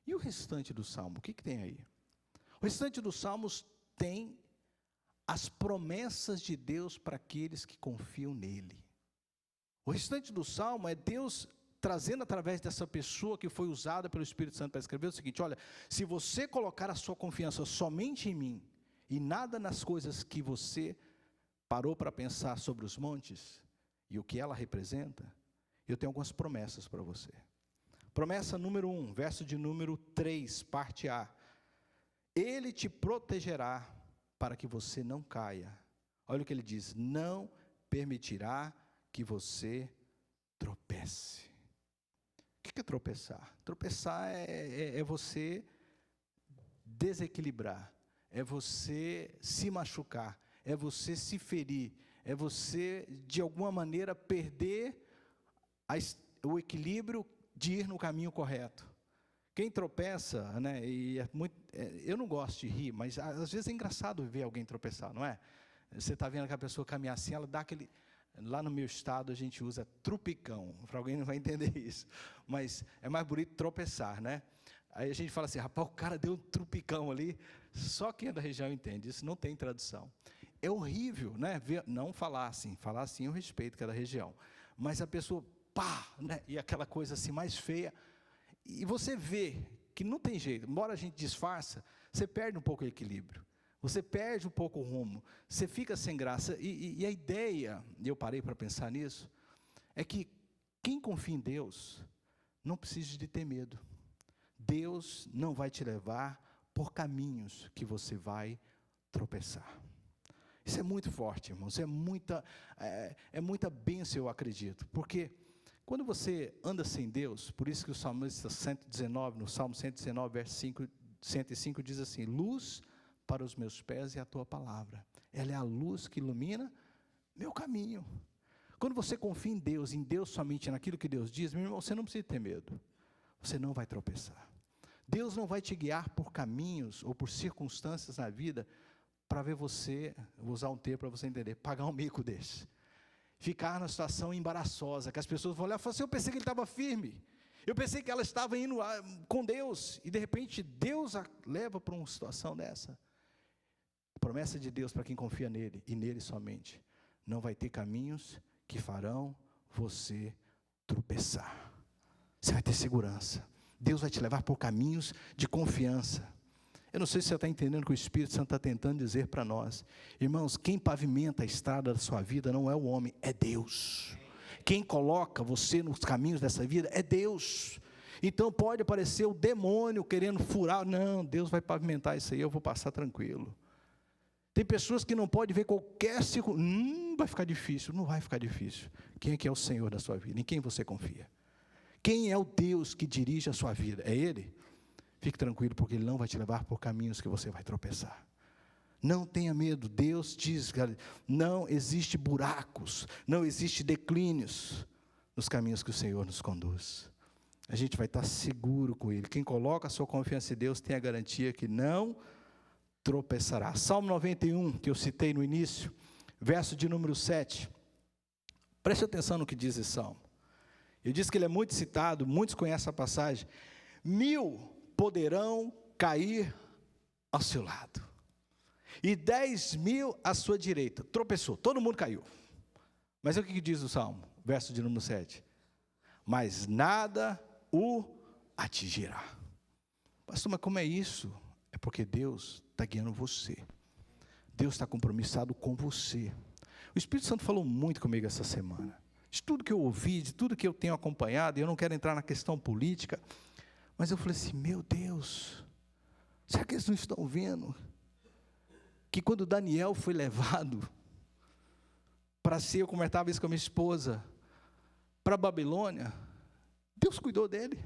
E o restante do Salmo, o que tem aí? O restante dos Salmos tem as promessas de Deus para aqueles que confiam nele. O restante do Salmo é Deus trazendo através dessa pessoa que foi usada pelo Espírito Santo para escrever o seguinte: olha, se você colocar a sua confiança somente em mim, e nada nas coisas que você parou para pensar sobre os montes, e o que ela representa, eu tenho algumas promessas para você. Promessa número 1, verso de número 3, parte A. Ele te protegerá para que você não caia. Olha o que ele diz: não permitirá que você tropece. O que é tropeçar? Tropeçar é você desequilibrar, é você se machucar, é você se ferir, é você, de alguma maneira, perder o equilíbrio de ir no caminho correto. Quem tropeça, né, eu não gosto de rir, mas às vezes é engraçado ver alguém tropeçar, não é? Você está vendo aquela pessoa caminhar assim, ela dá aquele... Lá no meu estado a gente usa trupicão, para alguém não vai entender isso, mas é mais bonito tropeçar, né? Aí a gente fala assim, rapaz, o cara deu um trupicão ali, só quem é da região entende, isso não tem tradução. É horrível, né? Não falar assim eu respeito que é da região, mas a pessoa, pá, né? E aquela coisa assim mais feia, e você vê que não tem jeito, embora a gente disfarça, você perde um pouco o equilíbrio. Você perde um pouco o rumo, você fica sem graça, e a ideia, e eu parei para pensar nisso, é que quem confia em Deus, não precisa de ter medo. Deus não vai te levar por caminhos que você vai tropeçar. Isso é muito forte, irmãos, é muita bênção, eu acredito, porque quando você anda sem Deus, por isso que o Salmista 119, no Salmo 119, verso 105, diz assim: luz para os meus pés e a tua palavra, ela é a luz que ilumina meu caminho. Quando você confia em Deus somente, naquilo que Deus diz, meu irmão, você não precisa ter medo, você não vai tropeçar. Deus não vai te guiar por caminhos ou por circunstâncias na vida, para ver você, vou usar um termo para você entender, pagar um mico desse, ficar numa situação embaraçosa, que as pessoas vão olhar e falar assim, eu pensei que ele estava firme, eu pensei que ela estava indo com Deus, e de repente Deus a leva para uma situação dessa. A promessa de Deus para quem confia nele, e nele somente, não vai ter caminhos que farão você tropeçar. Você vai ter segurança. Deus vai te levar por caminhos de confiança. Eu não sei se você está entendendo o que o Espírito Santo está tentando dizer para nós. Irmãos, quem pavimenta a estrada da sua vida não é o homem, é Deus. Quem coloca você nos caminhos dessa vida é Deus. Então pode aparecer o demônio querendo furar. Não, Deus vai pavimentar isso aí, eu vou passar tranquilo. Tem pessoas que não podem ver qualquer circunstância. Vai ficar difícil. Não vai ficar difícil. Quem é que é o Senhor da sua vida? Em quem você confia? Quem é o Deus que dirige a sua vida? É Ele? Fique tranquilo, porque Ele não vai te levar por caminhos que você vai tropeçar. Não tenha medo. Deus diz, não existe buracos, não existe declínios nos caminhos que o Senhor nos conduz. A gente vai estar seguro com Ele. Quem coloca a sua confiança em Deus tem a garantia que não tropeçará. Salmo 91, que eu citei no início, verso de número 7. Preste atenção no que diz esse salmo. Eu disse que ele é muito citado, muitos conhecem a passagem. 1000 poderão cair ao seu lado, e 10.000 à sua direita. Tropeçou, todo mundo caiu. Mas é o que diz o salmo, verso de número 7. Mas nada o atingirá. Pastor, mas como é isso? É porque Deus está guiando você. Deus está compromissado com você. O Espírito Santo falou muito comigo essa semana. De tudo que eu ouvi, de tudo que eu tenho acompanhado, e eu não quero entrar na questão política, mas eu falei assim, meu Deus, será que eles não estão vendo que quando Daniel foi levado para ser, eu comentava isso com a minha esposa, para a Babilônia, Deus cuidou dele.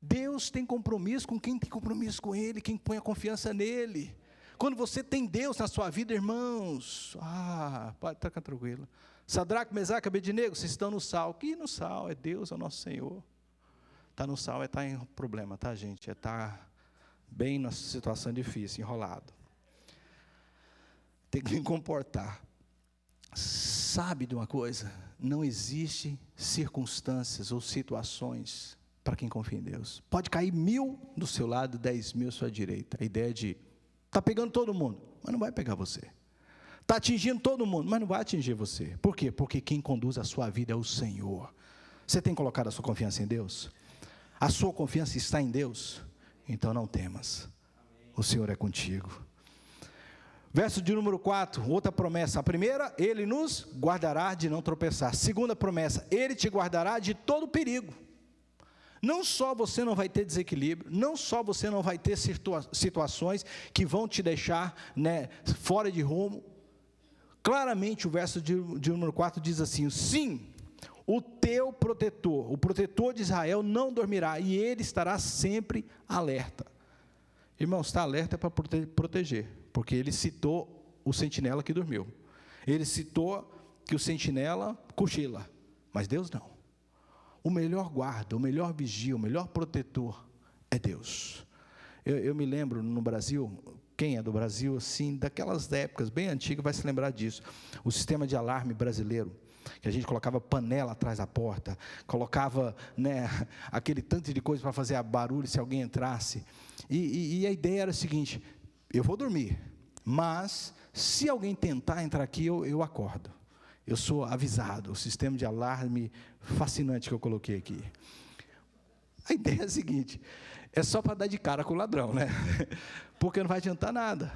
Deus tem compromisso com quem tem compromisso com Ele, quem põe a confiança nele. Quando você tem Deus na sua vida, irmãos, pode estar tranquilo. Sadraque, Mesaque, Abednego, vocês estão no sal. Que no sal? É Deus, é o nosso Senhor. Está no sal, está em problema, tá, gente? Está bem numa situação difícil, enrolado. Tem que me comportar. sabe de uma coisa? Não existe circunstâncias ou situações para quem confia em Deus. Pode cair 1000 do seu lado, 10.000 à sua direita. A ideia de, está pegando todo mundo, mas não vai pegar você. Está atingindo todo mundo, mas não vai atingir você. Por quê? Porque quem conduz a sua vida é o Senhor. Você tem colocado a sua confiança em Deus? A sua confiança está em Deus? Então não temas, o Senhor é contigo. Verso de número 4, outra promessa. A primeira, Ele nos guardará de não tropeçar. Segunda promessa, Ele te guardará de todo perigo. Não só você não vai ter desequilíbrio, não só você não vai ter situações que vão te deixar, fora de rumo. Claramente o verso de número 4 diz assim: sim, o teu protetor, o protetor de Israel não dormirá, e ele estará sempre alerta. Irmãos, está alerta para proteger, porque ele citou o sentinela que dormiu. Ele citou que o sentinela cochila, mas Deus não. O melhor guarda, o melhor vigia, o melhor protetor é Deus. Eu me lembro no Brasil, quem é do Brasil, assim, daquelas épocas bem antigas, vai se lembrar disso. O sistema de alarme brasileiro, que a gente colocava panela atrás da porta, colocava aquele tanto de coisa para fazer barulho se alguém entrasse. E a ideia era a seguinte: eu vou dormir, mas se alguém tentar entrar aqui, eu acordo. Eu sou avisado. O sistema de alarme fascinante que eu coloquei aqui. A ideia é a seguinte: é só para dar de cara com o ladrão, porque não vai adiantar nada,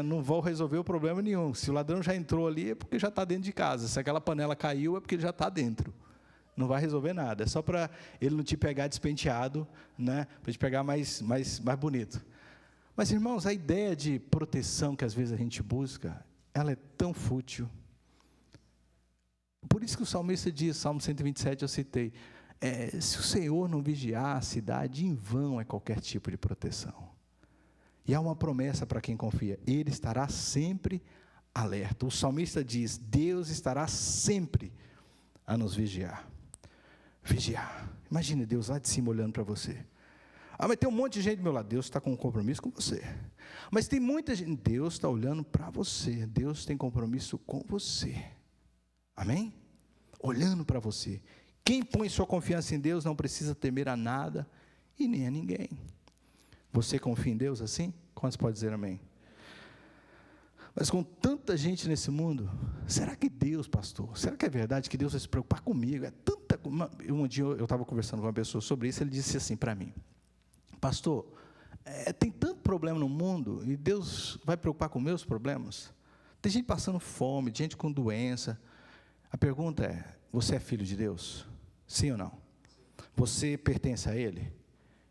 não vou resolver o problema nenhum. Se o ladrão já entrou ali, é porque já está dentro de casa. Se aquela panela caiu, é porque ele já está dentro. Não vai resolver nada, é só para ele não te pegar despenteado, para te pegar mais bonito. Mas, irmãos, a ideia de proteção que às vezes a gente busca, ela é tão fútil. Por isso que o salmista diz, Salmo 127 eu citei, se o Senhor não vigiar a cidade, em vão é qualquer tipo de proteção. E há uma promessa para quem confia: Ele estará sempre alerta. O salmista diz: Deus estará sempre a nos vigiar. Vigiar. Imagine Deus lá de cima olhando para você. Mas tem um monte de gente do meu lado. Deus está com um compromisso com você. Mas tem muita gente. Deus está olhando para você. Deus tem compromisso com você. Amém? Olhando para você. Quem põe sua confiança em Deus não precisa temer a nada e nem a ninguém. Você confia em Deus assim? Quantos podem dizer amém? Mas com tanta gente nesse mundo, será que Deus, pastor, será que é verdade que Deus vai se preocupar comigo? Um dia eu estava conversando com uma pessoa sobre isso, ele disse assim para mim: pastor, tem tanto problema no mundo e Deus vai preocupar com meus problemas? Tem gente passando fome, gente com doença. A pergunta é: você é filho de Deus? Sim ou não? Você pertence a Ele?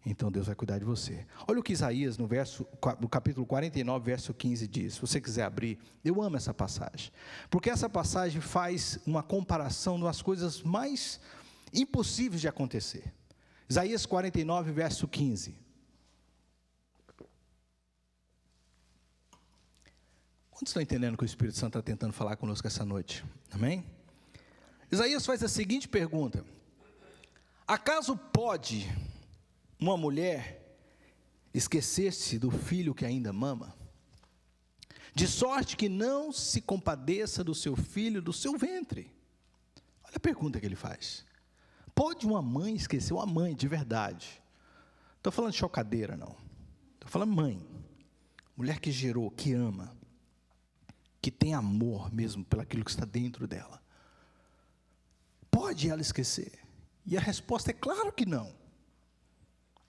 Então Deus vai cuidar de você. Olha o que Isaías, no capítulo 49, verso 15 diz. Se você quiser abrir, eu amo essa passagem. Porque essa passagem faz uma comparação das coisas mais impossíveis de acontecer. Isaías 49, verso 15. Quantos estão entendendo que o Espírito Santo está tentando falar conosco essa noite? Amém? Isaías faz a seguinte pergunta: acaso pode uma mulher esquecer-se do filho que ainda mama, de sorte que não se compadeça do seu filho do seu ventre? Olha a pergunta que ele faz. Pode uma mãe esquecer, uma mãe de verdade? Estou falando de chocadeira, não. Estou falando mãe, mulher que gerou, que ama, que tem amor mesmo pelaquilo que está dentro dela. Pode ela esquecer? E a resposta é claro que não.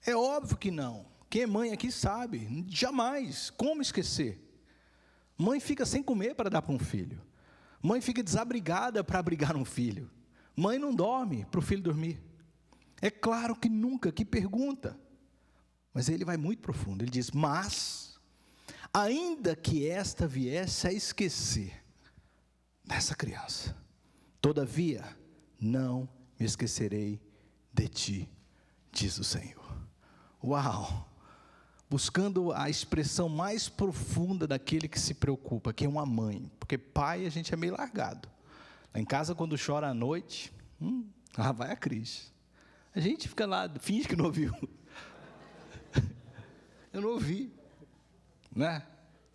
É óbvio que não. Quem é mãe aqui sabe, jamais. Como esquecer? Mãe fica sem comer para dar para um filho. Mãe fica desabrigada para abrigar um filho. Mãe não dorme para o filho dormir. É claro que nunca, que pergunta. Mas ele vai muito profundo. Ele diz: mas, ainda que esta viesse a esquecer dessa criança, todavia, não me esquecerei de ti, diz o Senhor. Uau! Buscando a expressão mais profunda daquele que se preocupa, que é uma mãe. Porque pai a gente é meio largado. Lá em casa, quando chora à noite, lá vai a Cris. A gente fica lá, finge que não ouviu. Eu não ouvi.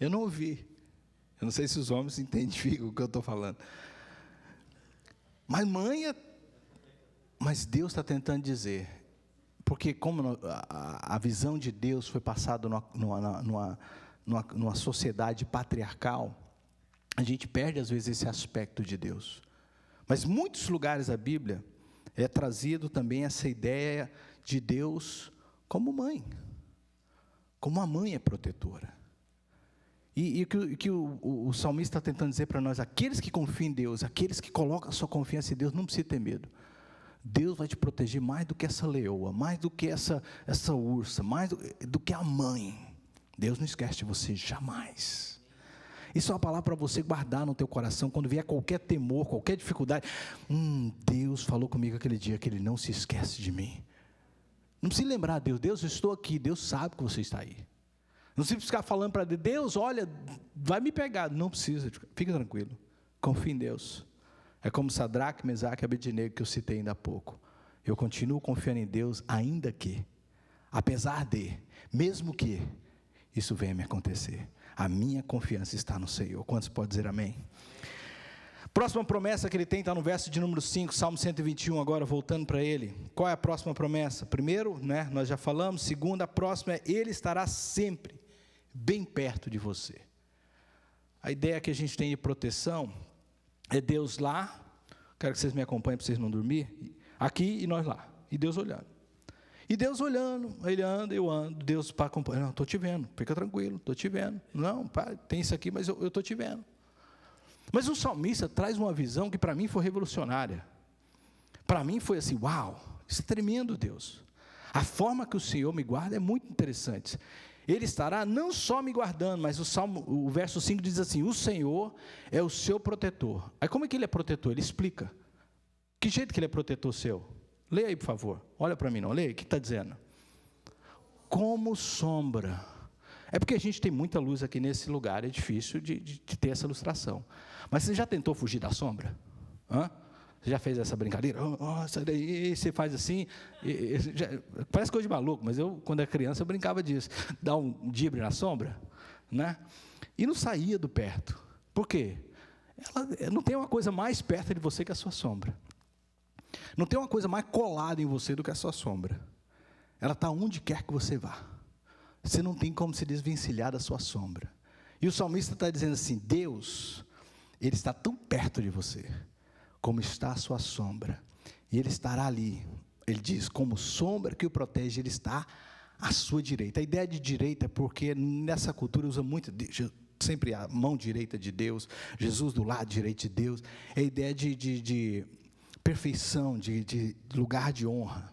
Eu não ouvi. Eu não sei se os homens identificam o que eu estou falando. Mas Deus está tentando dizer, porque como a visão de Deus foi passada numa sociedade patriarcal, a gente perde às vezes esse aspecto de Deus. Mas muitos lugares da Bíblia é trazido também essa ideia de Deus como mãe, como a mãe é protetora. E o que o salmista está tentando dizer para nós, aqueles que confiam em Deus, aqueles que colocam a sua confiança em Deus, não precisa ter medo. Deus vai te proteger mais do que essa leoa, mais do que essa ursa, mais do que a mãe. Deus não esquece de você jamais. Isso é uma palavra para você guardar no teu coração, quando vier qualquer temor, qualquer dificuldade. Deus falou comigo aquele dia que Ele não se esquece de mim. Não precisa lembrar Deus, eu estou aqui, Deus sabe que você está aí. Não precisa ficar falando para Deus, olha, vai me pegar. Não precisa, fica tranquilo, confie em Deus. É como Sadraque, Mesaque e Abednego que eu citei ainda há pouco. Eu continuo confiando em Deus, ainda que, apesar de, mesmo que isso venha me acontecer, a minha confiança está no Senhor. Quantos podem dizer amém? Próxima promessa que ele tem está no verso de número 5, Salmo 121, agora voltando para ele. Qual é a próxima promessa? Primeiro, nós já falamos. Segunda, a próxima é: Ele estará sempre bem perto de você. A ideia que a gente tem de proteção é Deus lá, quero que vocês me acompanhem para vocês não dormir, aqui e nós lá, e Deus olhando. E Deus olhando, Ele anda, eu ando, Deus para acompanhar, não, estou te vendo, fica tranquilo, estou te vendo. Não, pai, tem isso aqui, mas eu estou te vendo. Mas o salmista traz uma visão que para mim foi revolucionária. Para mim foi assim, uau, isso é tremendo, Deus. A forma que o Senhor me guarda é muito interessante. Ele estará não só me guardando, mas o verso 5 diz assim: o Senhor é o seu protetor. Aí como é que Ele é protetor? Ele explica. Que jeito que Ele é protetor seu? Leia aí, por favor. Olha para mim, não. Leia aí, o que está dizendo? Como sombra. É porque a gente tem muita luz aqui nesse lugar, é difícil de ter essa ilustração. Mas você já tentou fugir da sombra? Você já fez essa brincadeira? Sai daí, você faz assim, parece coisa de maluco, mas eu, quando era criança, eu brincava disso. Dar um dibre na sombra, né? E não saía do perto. Por quê? Ela não tem uma coisa mais perto de você que a sua sombra. Não tem uma coisa mais colada em você do que a sua sombra. Ela está onde quer que você vá. Você não tem como se desvencilhar da sua sombra. E o salmista está dizendo assim: Deus, Ele está tão perto de você como está a sua sombra, e Ele estará ali. Ele diz, como sombra que o protege, Ele está à sua direita. A ideia de direita é porque nessa cultura usa muito, sempre a mão direita de Deus, Jesus do lado direito de Deus, é a ideia de perfeição, de lugar de honra.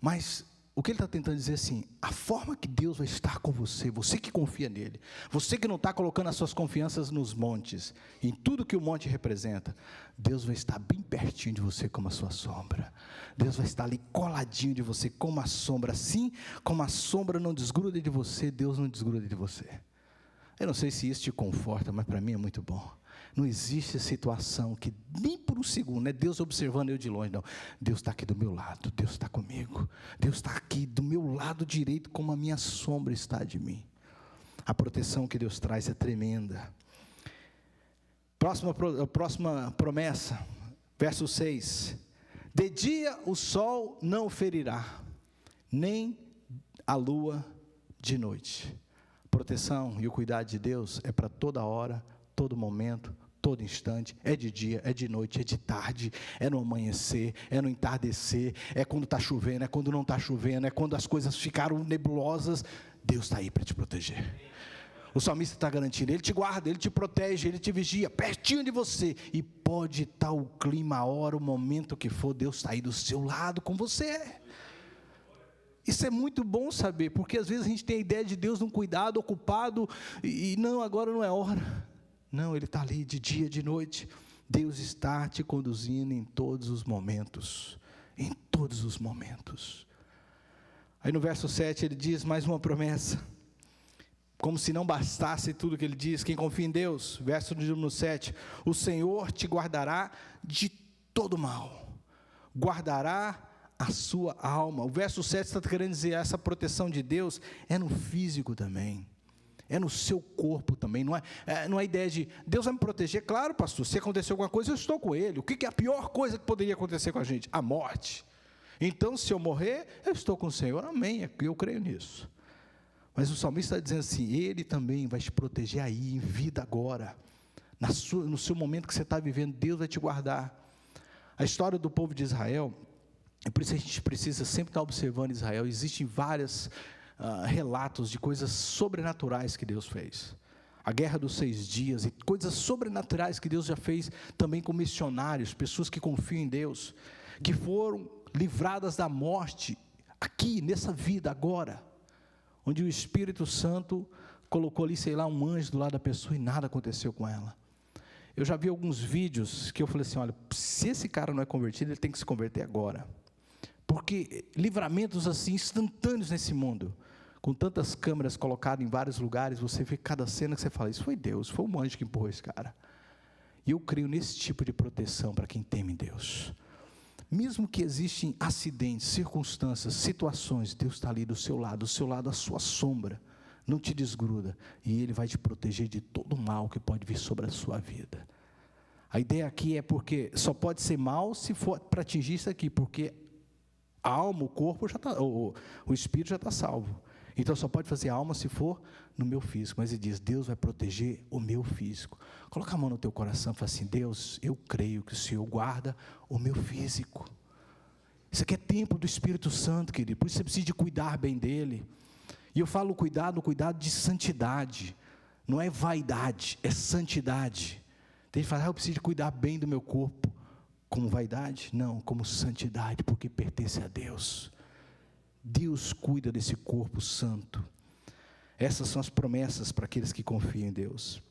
Mas o que ele está tentando dizer assim, a forma que Deus vai estar com você, você que confia nele, você que não está colocando as suas confianças nos montes, em tudo que o monte representa, Deus vai estar bem pertinho de você como a sua sombra. Deus vai estar ali coladinho de você como a sombra. Assim como a sombra não desgruda de você, Deus não desgruda de você. Eu não sei se isso te conforta, mas para mim é muito bom. Não existe situação que nem por um segundo, não é Deus observando eu de longe, não. Deus está aqui do meu lado, Deus está comigo. Deus está aqui do meu lado direito, como a minha sombra está de mim. A proteção que Deus traz é tremenda. Próxima promessa, verso 6. De dia o sol não ferirá, nem a lua de noite. Proteção e o cuidado de Deus é para toda hora, todo momento, todo instante. É de dia, é de noite, é de tarde, é no amanhecer, é no entardecer, é quando está chovendo, é quando não está chovendo, é quando as coisas ficaram nebulosas. Deus está aí para te proteger. O salmista está garantindo, Ele te guarda, Ele te protege, Ele te vigia, pertinho de você. E pode estar o clima, a hora, o momento que for, Deus está aí do seu lado com você. Isso é muito bom saber, porque às vezes a gente tem a ideia de Deus num cuidado, ocupado, e não, agora não é hora. Não, Ele está ali de dia, de noite. Deus está te conduzindo em todos os momentos. Em todos os momentos. Aí no verso 7 ele diz mais uma promessa. Como se não bastasse tudo que ele diz, quem confia em Deus, verso número 7, o Senhor te guardará de todo mal, guardará a sua alma. O verso 7 está querendo dizer, essa proteção de Deus é no físico também, é no seu corpo também, não é ideia de, Deus vai me proteger, claro pastor, se acontecer alguma coisa eu estou com Ele, o que é a pior coisa que poderia acontecer com a gente? A morte. Então se eu morrer, eu estou com o Senhor, amém, eu creio nisso. Mas o salmista está dizendo assim, Ele também vai te proteger aí, em vida agora, no seu momento que você está vivendo, Deus vai te guardar. A história do povo de Israel, é por isso que a gente precisa sempre estar observando Israel, existem vários relatos de coisas sobrenaturais que Deus fez. A guerra dos 6 dias e coisas sobrenaturais que Deus já fez também com missionários, pessoas que confiam em Deus, que foram livradas da morte aqui, nessa vida, agora, onde o Espírito Santo colocou ali, sei lá, um anjo do lado da pessoa e nada aconteceu com ela. Eu já vi alguns vídeos que eu falei assim, olha, se esse cara não é convertido, ele tem que se converter agora. Porque livramentos assim, instantâneos nesse mundo, com tantas câmeras colocadas em vários lugares, você vê cada cena que você fala, isso foi Deus, foi um anjo que empurrou esse cara. E eu creio nesse tipo de proteção para quem teme Deus. Mesmo que existem acidentes, circunstâncias, situações, Deus está ali do seu lado, a sua sombra, não te desgruda, e Ele vai te proteger de todo o mal que pode vir sobre a sua vida. A ideia aqui é porque só pode ser mal se for para atingir isso aqui, porque a alma, o corpo, o espírito já está salvo. Então só pode fazer alma se for no meu físico. Mas ele diz, Deus vai proteger o meu físico. Coloca a mão no teu coração e fala assim, Deus, eu creio que o Senhor guarda o meu físico. Isso aqui é tempo do Espírito Santo, querido, por isso você precisa de cuidar bem dele. E eu falo cuidado de santidade, não é vaidade, é santidade. Tem gente que fala, eu preciso de cuidar bem do meu corpo, como vaidade? Não, como santidade, porque pertence a Deus. Deus cuida desse corpo santo. Essas são as promessas para aqueles que confiam em Deus.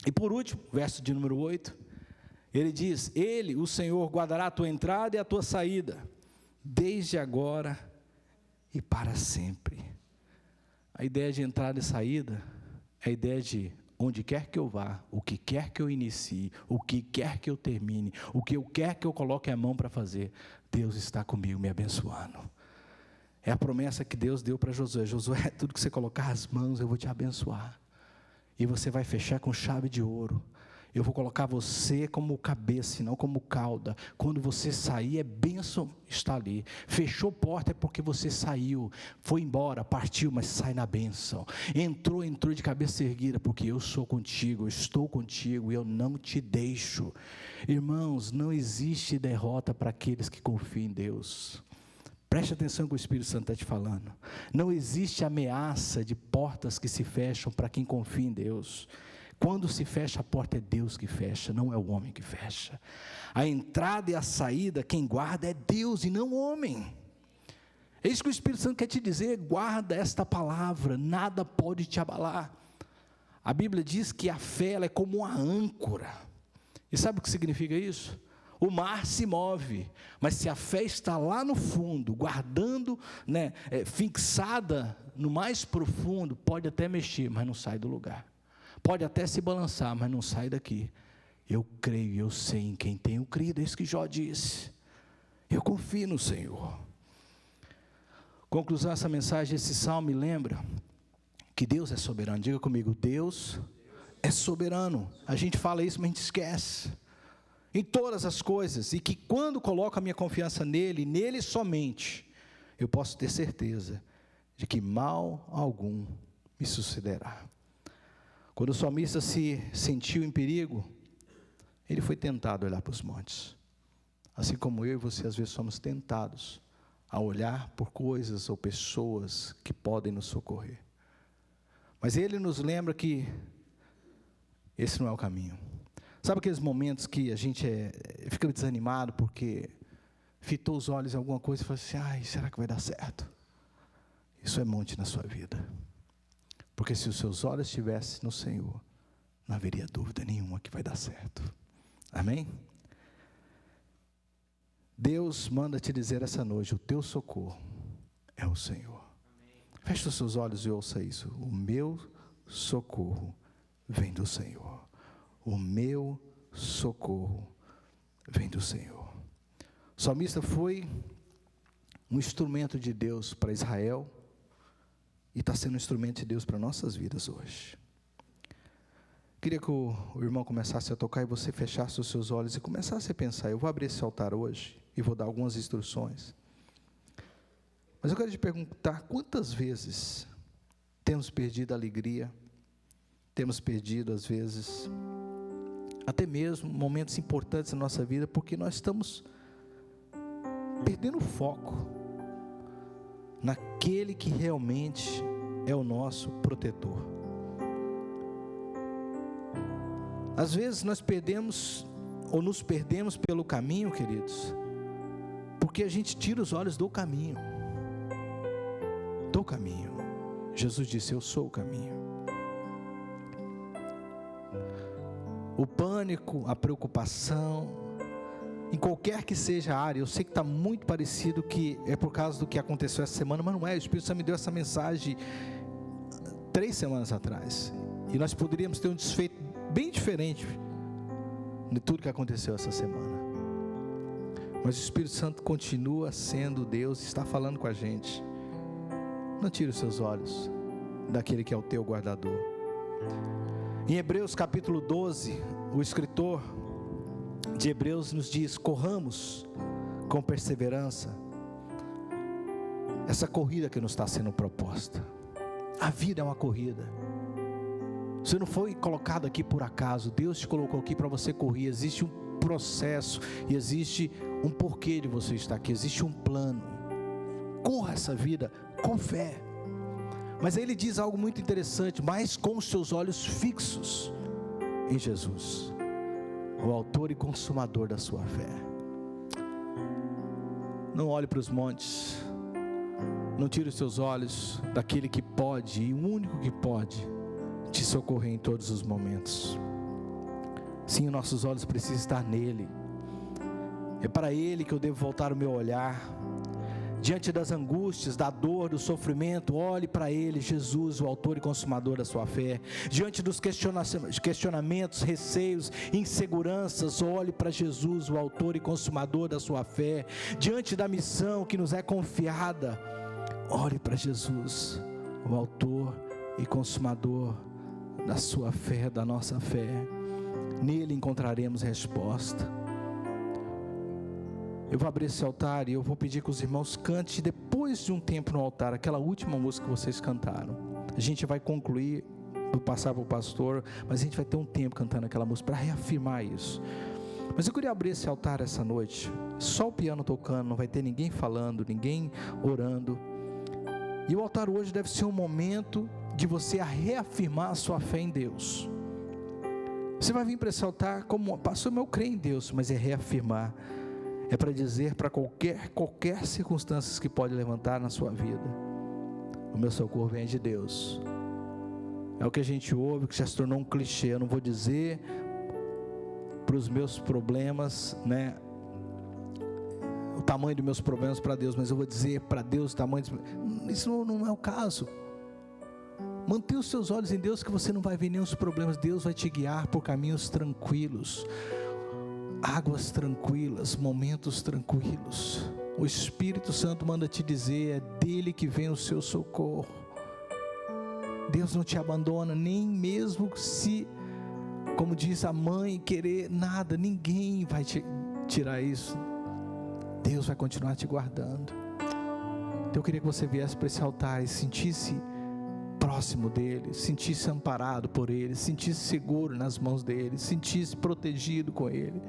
E por último, verso de número 8, ele diz, Ele, o Senhor, guardará a tua entrada e a tua saída, desde agora e para sempre. A ideia de entrada e saída, é a ideia de onde quer que eu vá, o que quer que eu inicie, o que quer que eu termine, o que eu quer que eu coloque a mão para fazer, Deus está comigo me abençoando. É a promessa que Deus deu para Josué. Josué, tudo que você colocar as mãos, eu vou te abençoar. E você vai fechar com chave de ouro. Eu vou colocar você como cabeça, e não como cauda. Quando você sair, é bênção está ali. Fechou porta é porque você saiu. Foi embora, partiu, mas sai na bênção. Entrou de cabeça erguida, porque eu sou contigo, eu estou contigo e eu não te deixo. Irmãos, não existe derrota para aqueles que confiam em Deus. Preste atenção no que o Espírito Santo está te falando. Não existe ameaça de portas que se fecham para quem confia em Deus. Quando se fecha a porta é Deus que fecha, não é o homem que fecha. A entrada e a saída, quem guarda é Deus e não o homem. É isso que o Espírito Santo quer te dizer, guarda esta palavra, nada pode te abalar. A Bíblia diz que a fé ela é como uma âncora. E sabe o que significa isso? O mar se move, mas se a fé está lá no fundo, guardando, fixada no mais profundo, pode até mexer, mas não sai do lugar. Pode até se balançar, mas não sai daqui. Eu creio, eu sei em quem tenho crido, é isso que Jó disse. Eu confio no Senhor. Conclusão dessa mensagem, esse salmo me lembra que Deus é soberano. Diga comigo, Deus é soberano. A gente fala isso, mas a gente esquece. Em todas as coisas, e que quando coloco a minha confiança nele, nele somente, eu posso ter certeza de que mal algum me sucederá. Quando o salmista se sentiu em perigo, ele foi tentado a olhar para os montes. Assim como eu e você às vezes somos tentados a olhar por coisas ou pessoas que podem nos socorrer. Mas ele nos lembra que esse não é o caminho. Sabe aqueles momentos que a gente fica desanimado porque fitou os olhos em alguma coisa e fala assim, ai, será que vai dar certo? Isso é monte na sua vida. Porque se os seus olhos estivessem no Senhor, não haveria dúvida nenhuma que vai dar certo. Amém? Deus manda te dizer essa noite, o teu socorro é o Senhor. Feche os seus olhos e ouça isso. O meu socorro vem do Senhor. O meu socorro vem do Senhor. O salmista foi um instrumento de Deus para Israel e está sendo um instrumento de Deus para nossas vidas hoje. Queria que o irmão começasse a tocar e você fechasse os seus olhos e começasse a pensar. Eu vou abrir esse altar hoje e vou dar algumas instruções. Mas eu quero te perguntar, quantas vezes temos perdido a alegria, temos perdido às vezes, até mesmo momentos importantes na nossa vida, porque nós estamos perdendo o foco naquele que realmente é o nosso protetor. Às vezes nós perdemos ou nos perdemos pelo caminho, queridos, porque a gente tira os olhos do caminho. Do caminho. Jesus disse: eu sou o caminho. O pânico, a preocupação, em qualquer que seja a área, eu sei que está muito parecido, que é por causa do que aconteceu essa semana, mas não é. O Espírito Santo me deu essa mensagem 3 semanas atrás, e nós poderíamos ter um desfeito bem diferente de tudo que aconteceu essa semana. Mas o Espírito Santo continua sendo Deus, está falando com a gente. Não tire os seus olhos daquele que é o teu guardador. Em Hebreus capítulo 12, o escritor de Hebreus nos diz: corramos com perseverança essa corrida que nos está sendo proposta. A vida é uma corrida. Você não foi colocado aqui por acaso. Deus te colocou aqui para você correr. Existe um processo e existe um porquê de você estar aqui. Existe um plano. Corra essa vida com fé. Mas aí ele diz algo muito interessante: mas com os seus olhos fixos em Jesus, o autor e consumador da sua fé. Não olhe para os montes. Não tire os seus olhos daquele que pode, e o único que pode te socorrer em todos os momentos. Sim, os nossos olhos precisam estar nele. É para ele que eu devo voltar o meu olhar. Diante das angústias, da dor, do sofrimento, olhe para ele, Jesus, o autor e consumador da sua fé. Diante dos questionamentos, receios, inseguranças, olhe para Jesus, o autor e consumador da sua fé. Diante da missão que nos é confiada, olhe para Jesus, o autor e consumador da sua fé, da nossa fé. Nele encontraremos resposta. Eu vou abrir esse altar e eu vou pedir que os irmãos cantem, depois de um tempo no altar, aquela última música que vocês cantaram. A gente vai concluir, vou passar para o pastor, mas a gente vai ter um tempo cantando aquela música para reafirmar isso. Mas eu queria abrir esse altar essa noite, só o piano tocando, não vai ter ninguém falando, ninguém orando. E o altar hoje deve ser um momento de você reafirmar a sua fé em Deus. Você vai vir para esse altar como: pastor, eu creio em Deus, mas é reafirmar. É para dizer para qualquer circunstância que pode levantar na sua vida: o meu socorro vem de Deus. É o que a gente ouve, que já se tornou um clichê. Eu não vou dizer para os meus problemas, né, o tamanho dos meus problemas para Deus, mas eu vou dizer para Deus o tamanho dos... Isso não é o caso. Mantenha os seus olhos em Deus, que você não vai ver nenhum dos problemas. Deus vai te guiar por caminhos tranquilos, águas tranquilas, momentos tranquilos. O Espírito Santo manda te dizer: é dele que vem o seu socorro. Deus não te abandona, nem mesmo se, como diz a mãe, querer nada, ninguém vai te tirar isso. Deus vai continuar te guardando. Então eu queria que você viesse para esse altar e sentisse próximo dele, sentisse amparado por ele, sentisse seguro nas mãos dele, sentisse protegido com ele.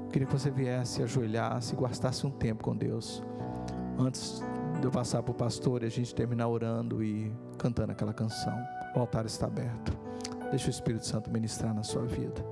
Eu queria que você viesse, ajoelhasse e gastasse um tempo com Deus, antes de eu passar para o pastor e a gente terminar orando e cantando aquela canção. O altar está aberto. Deixa o Espírito Santo ministrar na sua vida.